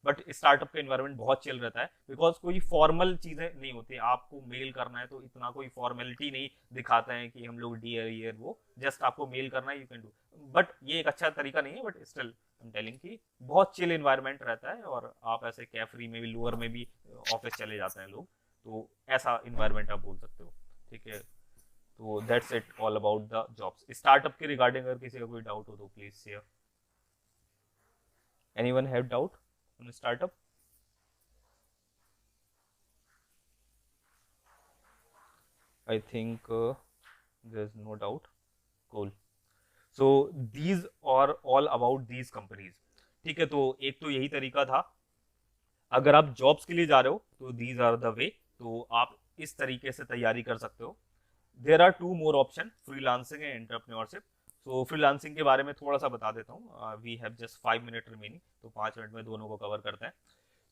[SPEAKER 1] बट स्टार्टअप का इन्वायरमेंट बहुत चिल रहता है, बिकॉज कोई फॉर्मल चीजें नहीं होती। आपको मेल करना है तो इतना कोई फॉर्मेलिटी नहीं दिखाते हैं कि हम लोग डियर ईयर, वो जस्ट आपको मेल करना है, यू कैन डू। बट ये एक अच्छा तरीका नहीं है, but still I am telling कि बहुत चिल इन्वायरमेंट रहता है, और आप ऐसे कैफरी में भी, लोअर में भी ऑफिस चले जाते हैं लोग, तो ऐसा इन्वायरमेंट आप बोल सकते हो। ठीक है, तो that's it all about the jobs. Startup के रिगार्डिंग अगर किसी का कोई डाउट हो तो please share. Anyone have doubt on startup? I think there's no doubt. Cool. So these are all about these companies. ठीक है, तो एक तो यही तरीका था। अगर आप जॉब्स के लिए जा रहे हो तो these are the way, तो आप इस तरीके से तैयारी कर सकते हो। There are two more option, freelancing and entrepreneurship. So freelancing के बारे में थोड़ा सा बता देता हूँ। We have just 5 minute remaining, तो 5 मिनट में दोनों को कवर करते हैं।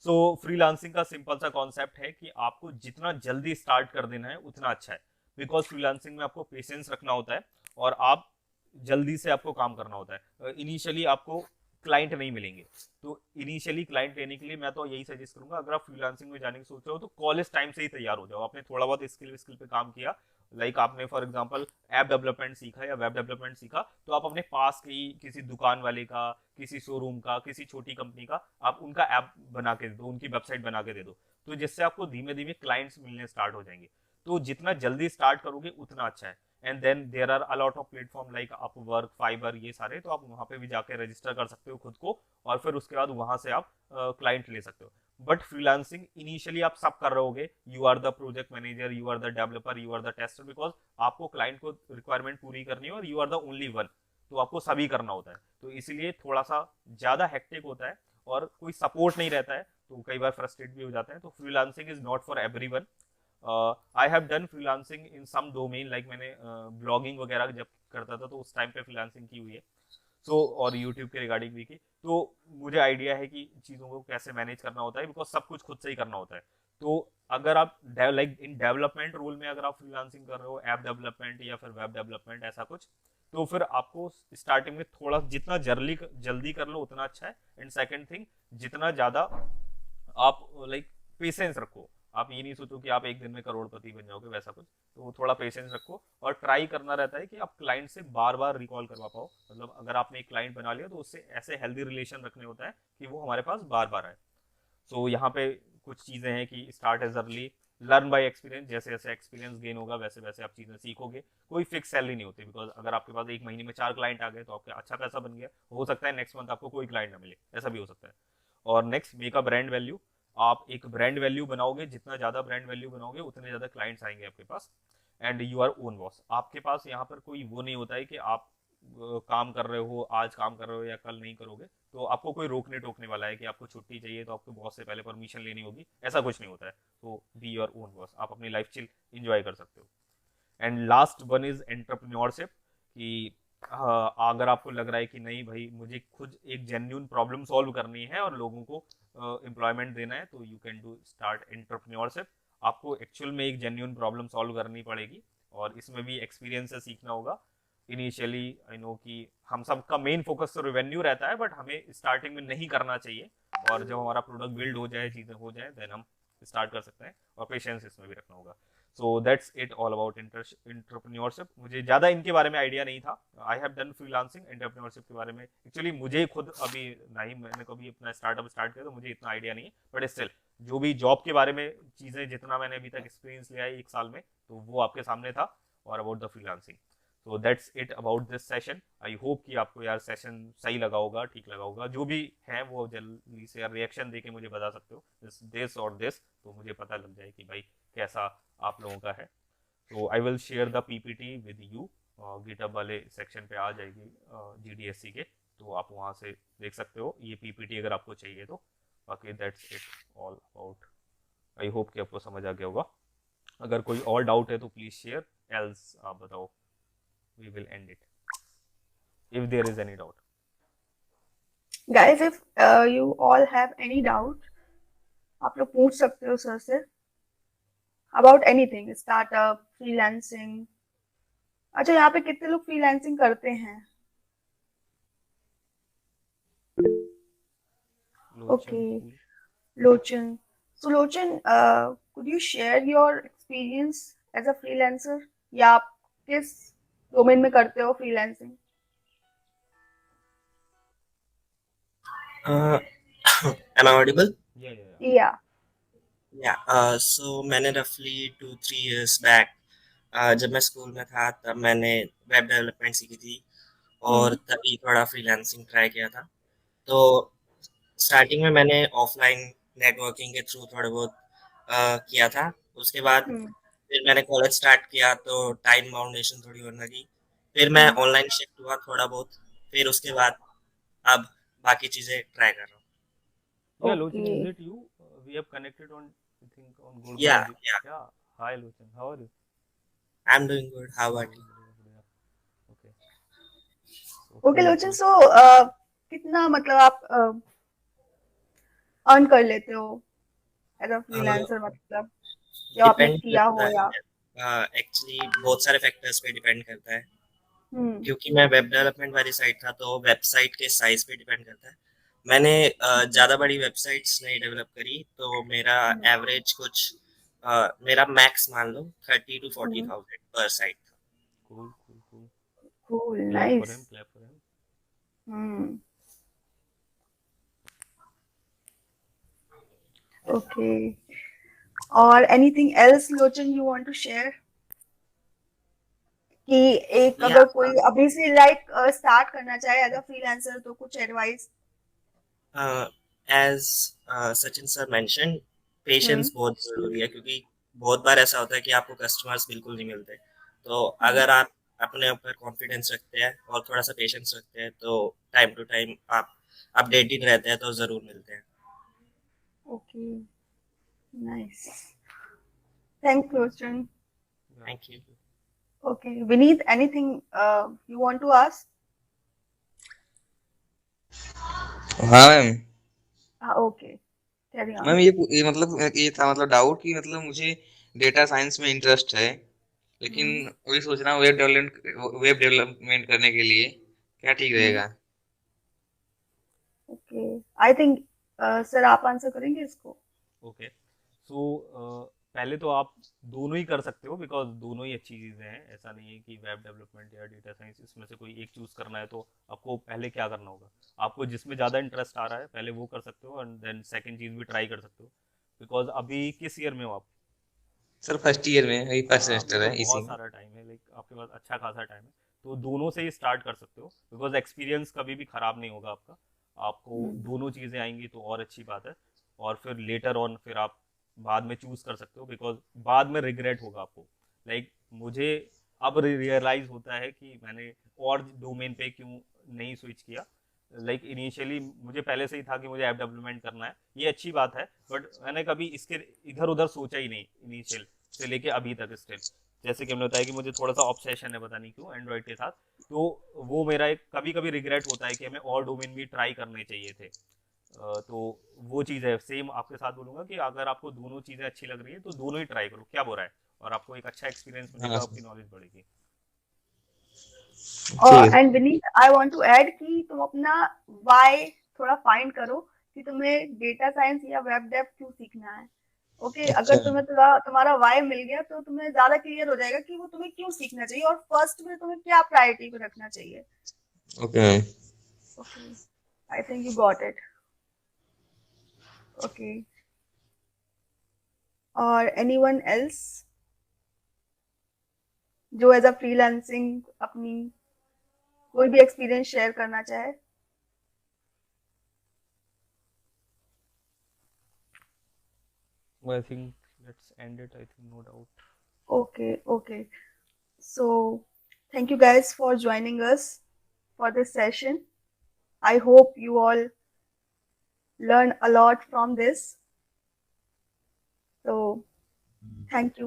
[SPEAKER 1] सो फ्रीलांसिंग का सिंपल सा कॉन्सेप्ट है कि आपको जितना जल्दी स्टार्ट कर देना है उतना अच्छा है, बिकॉज फ्रीलांसिंग में आपको पेशेंस रखना होता है और आप जल्दी से आपको काम करना होता है। इनिशियली आपको क्लाइंट नहीं मिलेंगे, तो इनिशियली क्लाइंट लेने के लिए मैं तो यही सजेस्ट करूंगा, अगर आप फ्रीलांसिंग में जाने की सोच रहे हो तो कॉलेज टाइम से ही तैयार हो जाओ। आपने थोड़ा बहुत स्किल पे काम किया, लाइक आपने फॉर एग्जांपल ऐप डेवलपमेंट सीखा या वेब डेवलपमेंट सीखा, तो आप अपने पास की किसी दुकान वाले का, किसी शोरूम का, किसी छोटी कंपनी का आप उनका ऐप बना के दे दो, उनकी वेबसाइट बना के दे दो, तो जिससे आपको धीमे धीमे क्लाइंट्स मिलने स्टार्ट हो जाएंगे। तो जितना जल्दी स्टार्ट करोगे उतना अच्छा है। And then there are a lot of platform like Upwork, Fiverr, ये सारे, तो आप वहां पे भी जाके रजिस्टर कर सकते हो खुद को, और फिर उसके बाद वहां से आप क्लाइंट ले सकते हो। बट फ्रीलांसिंग इनिशियली आप सब कर रहे होगे, you are the project manager, you are the developer, you are the tester, because आपको क्लाइंट को रिक्वायरमेंट पूरी करनी है और you are the only one, तो आपको सभी करना होता है। तो इसीलिए थोड़ा सा ज्यादा हेक्टिक होता है और कोई सपोर्ट नहीं रहता है, तो कई बार फ्रस्ट्रेट भी हो जाते हैं। तो freelancing is not for everyone. I have done freelancing in some domain, like मैंने ब्लॉगिंग वगैरह जब करता था तो उस टाइम पे फ्रीलांसिंग की हुई है। और यूट्यूब के रिगार्डिंग भी की, तो मुझे आइडिया है कि चीज़ों को कैसे मैनेज करना होता है, बिकॉज सब कुछ खुद से ही करना होता है। तो अगर आप लाइक इन डेवलपमेंट रोल में अगर आप फ्रीलांसिंग कर रहे हो, ऐप डेवलपमेंट या फिर वेब डेवलपमेंट ऐसा कुछ, तो फिर आपको स्टार्टिंग में थोड़ा जितना जल्दी कर लो उतना अच्छा है। एंड सेकेंड थिंग, जितना ज़्यादा आप लाइक पेशेंस रखो, आप ये नहीं सोचो कि आप एक दिन में करोड़पति बन जाओगे, वैसा कुछ। तो थोड़ा पेशेंस रखो और ट्राई करना रहता है कि आप क्लाइंट से बार बार रिकॉल करवा पाओ। मतलब अगर आपने एक क्लाइंट बना लिया तो उससे ऐसे हेल्दी रिलेशन रखने होता है कि वो हमारे पास बार बार आए। सो यहाँ पे कुछ चीज़ें हैं कि start as early, learn by experience, जैसे जैसे एक्सपीरियंस गेन होगा वैसे वैसे आप चीज़ें सीखोगे। कोई फिक्स सैलरी नहीं होती, बिकॉज अगर आपके पास एक महीने में 4 क्लाइंट आ गए तो आपका अच्छा पैसा बन गया, हो सकता है नेक्स्ट मंथ आपको कोई क्लाइंट ना मिले, ऐसा भी हो सकता है। और next, make a brand value. आप एक ब्रांड वैल्यू बनाओगे, जितना ज़्यादा ब्रांड वैल्यू बनाओगे उतने ज़्यादा क्लाइंट्स आएंगे आपके पास। And you are own boss. आपके पास यहाँ पर कोई वो नहीं होता है कि आप काम कर रहे हो, आज काम कर रहे हो या कल नहीं करोगे तो आपको कोई रोकने टोकने वाला है कि आपको छुट्टी चाहिए तो आपको बॉस से पहले परमिशन लेनी होगी, ऐसा कुछ नहीं होता है। तो बी योर ओन बॉस, आप अपनी लाइफ चिल इंजॉय कर सकते हो। And last one is entrepreneurship, कि अगर आपको लग रहा है कि नहीं भाई मुझे खुद एक जेन्यून प्रॉब्लम सॉल्व करनी है और लोगों को एम्प्लॉयमेंट देना है, तो you can do start entrepreneurship. आपको एक्चुअल में एक जेन्यून प्रॉब्लम सॉल्व करनी पड़ेगी और इसमें भी एक्सपीरियंस से सीखना होगा। इनिशियली आई नो कि हम सबका मेन फोकस तो रेवेन्यू रहता है, बट हमें स्टार्टिंग में नहीं करना चाहिए। और जब हमारा प्रोडक्ट बिल्ड हो जाए, चीज़ें हो जाए, देन हम स्टार्ट कर सकते हैं। और पेशेंस इसमें भी रखना होगा। So that's it all about entrepreneurship. मुझे ज़्यादा इनके बारे में आइडिया नहीं था। आई हैव डन फ्रीलांसिंग, एंटरप्रेन्योरशिप के बारे में एक्चुअली मुझे खुद अभी नहीं, मैंने कभी अपना स्टार्टअप स्टार्ट किया तो मुझे इतना आइडिया नहीं है। बट स्टिल जो भी जॉब के बारे में चीज़ें, जितना मैंने अभी तक एक्सपीरियंस लिया है 1 साल में, तो वो आपके सामने था। और about the freelancing. So that's it about this session. I hope कि आपको यार सेशन सही लगा होगा, ठीक लगा होगा। जो भी है वो जल्दी से रिएक्शन दे के मुझे बता सकते हो, दिस और दिस, तो मुझे पता लग जाए कि भाई कैसा आप लोगों का है। तो I will share the PPT with you, GitHub वाले सेक्शन पे आ जाएगी जीडीएससी के, तो आप वहाँ से देख सकते हो ये पीपीटी अगर आपको चाहिए तो। बाकी that's it all about. I hope कि आपको समझ आ गया होगा। अगर कोई और डाउट है तो प्लीज शेयर, एल्स आप बताओ, we will end it if there is any doubt.
[SPEAKER 2] Guys, if you all have any doubt, आप लोग पूछ सकते हो sir say about anything, startup, freelancing. अच्छा, यहाँ पे कितने लोग फ्रीलांसिंग करते हैं? Okay,
[SPEAKER 1] Lochan cool.
[SPEAKER 2] Lochan. So Lochan, could you share your experience as a freelancer, या आप किस डोमेन में करते हो freelancing?
[SPEAKER 4] Uh, am I audible?
[SPEAKER 1] Yeah.
[SPEAKER 2] या
[SPEAKER 4] Yeah. So मैंने roughly 2-3 years back, जब मैं स्कूल में था तब मैंने वेब डेवलपमेंट सीखी थी और तभी थोड़ा फ्रीलांसिंग ट्राई किया था। तो स्टार्टिंग में मैंने ऑफलाइन नेटवर्किंग के थ्रू थोड़े बहुत किया था। उसके बाद फिर मैंने कॉलेज स्टार्ट किया तो टाइम बाउंडेशन थोड़ी होने लगी। फिर मैं ऑनलाइन शिफ्ट हुआ थोड़ा बहुत। फिर उसके बाद अब बाकी चीज़ें ट्राई कर रहा हूँ।
[SPEAKER 1] Yeah,
[SPEAKER 2] okay.
[SPEAKER 1] Lochin, is it you? We have connected on, I think, on Google
[SPEAKER 4] Yeah,
[SPEAKER 1] Edit.
[SPEAKER 4] yeah.
[SPEAKER 1] Yeah. Hi, Lochin. How are you?
[SPEAKER 4] I'm doing good. How about you?
[SPEAKER 1] बढ़िया। Okay. So
[SPEAKER 2] ओके
[SPEAKER 1] cool,
[SPEAKER 2] लोचन,
[SPEAKER 1] cool.
[SPEAKER 2] सो कितना मतलब आप earn कर लेते हो as a freelancer, मतलब जब आपने
[SPEAKER 4] डिपेंड
[SPEAKER 2] किया
[SPEAKER 4] करता
[SPEAKER 2] हो या?
[SPEAKER 4] है। एक्चुअली बहुत सारे फैक्टर्स पे डिपेंड करता है।
[SPEAKER 2] हम्म
[SPEAKER 4] क्योंकि मैं वेब डेवलपमेंट वाली साइड था तो वेबसाइट के साइज पे डिपेंड करता है। मैंने ज़्यादा बड़ी वेबसाइट्स नहीं डेवलप करी तो मेरा एवरेज कुछ मेरा मैक्स मान लो 30 to 40 thousand पर साइट था।
[SPEAKER 1] Cool, cool, cool.
[SPEAKER 2] Cool,
[SPEAKER 1] Clap for
[SPEAKER 2] nice.
[SPEAKER 1] him, clap for him.
[SPEAKER 2] Hmm okay. और anything else Lochan you want to share, कि एक
[SPEAKER 4] या
[SPEAKER 2] अगर कोई अभी से लाइक स्टार्ट करना चाहे एज अ फ्रीलांसर, तो कुछ advice?
[SPEAKER 4] As Sachin sir mention, patience
[SPEAKER 2] hmm
[SPEAKER 4] बहुत ज़रूरी है क्योंकि बहुत बार ऐसा होता है कि आपको कस्टमर्स बिल्कुल नहीं मिलते। तो
[SPEAKER 2] हम्म
[SPEAKER 4] अगर आप अपने ऊपर कॉन्फिडेंस रखते हैं और थोड़ा सा पेशेंस रखते हैं तो टाइम टू टाइम आप अपडेटेड रहते हैं तो ज़रूर मिलते हैं।
[SPEAKER 2] Okay, nice. Thank Lochan.
[SPEAKER 1] Yeah,
[SPEAKER 4] thank you.
[SPEAKER 1] thank you.
[SPEAKER 2] Okay Vineet, anything you want to ask?
[SPEAKER 5] हाँ ma'am.
[SPEAKER 2] Okay, carry on.
[SPEAKER 5] Ma'am ये मतलब ये था मतलब डाउट कि मतलब मुझे डेटा साइंस में इंटरेस्ट है, लेकिन वही सोच रहा हूँ वेब डेवलपमेंट करने के लिए क्या ठीक रहेगा।
[SPEAKER 2] ओके, आई थिंक सर आप आंसर करेंगे इसको?
[SPEAKER 1] Okay. सो पहले तो आप दोनों ही कर सकते हो, बिकॉज दोनों ही अच्छी चीज़ें हैं। ऐसा नहीं है कि वेब डेवलपमेंट या डेटा साइंस इसमें से कोई एक चूज़ करना है तो आपको पहले क्या करना होगा, आपको जिसमें ज़्यादा इंटरेस्ट आ रहा है पहले वो कर सकते हो, एंड देन सेकंड चीज़ भी ट्राई कर सकते हो। बिकॉज अभी किस ईयर में हो आप?
[SPEAKER 5] सर फर्स्ट ईयर में, अभी फर्स्ट
[SPEAKER 1] हाँ, अभी
[SPEAKER 5] सेमेस्टर
[SPEAKER 1] तो
[SPEAKER 5] है इसी
[SPEAKER 1] बहुत
[SPEAKER 5] में।
[SPEAKER 1] सारा टाइम है, लाइक आपके पास अच्छा खासा टाइम है। तो दोनों से ही स्टार्ट कर सकते हो, बिकॉज एक्सपीरियंस कभी भी खराब नहीं होगा आपका। आपको दोनों चीज़ें आएंगी तो और अच्छी बात है। और फिर लेटर ऑन फिर आप बाद में चूज कर सकते हो, बिकॉज बाद में रिग्रेट होगा आपको। लाइक मुझे अब रियलाइज होता है कि मैंने और डोमेन पे क्यों नहीं स्विच किया। लाइक इनिशियली मुझे पहले से ही था कि मुझे ऐप डेवलपमेंट करना है, ये अच्छी बात है, बट मैंने कभी इसके इधर उधर सोचा ही नहीं इनिशियल से लेके अभी तक स्टिल। जैसे कि हमने बताया कि मुझे थोड़ा सा ऑब्सेशन है, पता नहीं क्यों, एंड्रॉइड के साथ। तो वो मेरा एक कभी कभी रिग्रेट होता है कि हमें और डोमेन भी ट्राई करने चाहिए थे। तो वो चीज़ है, सेम आपके साथ बोलूंगा कि अगर आपको दोनों चीज़ें अच्छी लग रही है तो दोनों ही ट्राई करो, क्या बुरा है। और आपको एक अच्छा एक्सपीरियंस
[SPEAKER 5] हाँ
[SPEAKER 1] मिलेगा,
[SPEAKER 5] सर,
[SPEAKER 1] आपकी नॉलेज बढ़ेगी।
[SPEAKER 5] ठीक है।
[SPEAKER 2] And Vineet, I want to add कि तुम अपना वाई थोड़ा फाइंड करो कि तुम्हें डेटा साइंस या वेब डेव क्यों सीखना है। ओके,
[SPEAKER 5] अच्छा।
[SPEAKER 2] अगर तुम्हें तुम्हारा वाई मिल गया तो तुम्हें ज्यादा क्लियर हो जाएगा कि वो तुम्हें क्यों सीखना चाहिए और फर्स्ट में तुम्हें क्या प्रायोरिटी पे रखना चाहिए।
[SPEAKER 5] Okay.
[SPEAKER 2] Okay, I think you got it. Okay, और एनीवन एल्स जो एज अ फ्रीलांसिंग अपनी कोई भी एक्सपीरियंस शेयर करना चाहे?
[SPEAKER 1] I think let's end it, I think no doubt.
[SPEAKER 2] Okay, okay. So, thank you guys for joining us for this session. I hope you all learn a lot from this. So, thank you.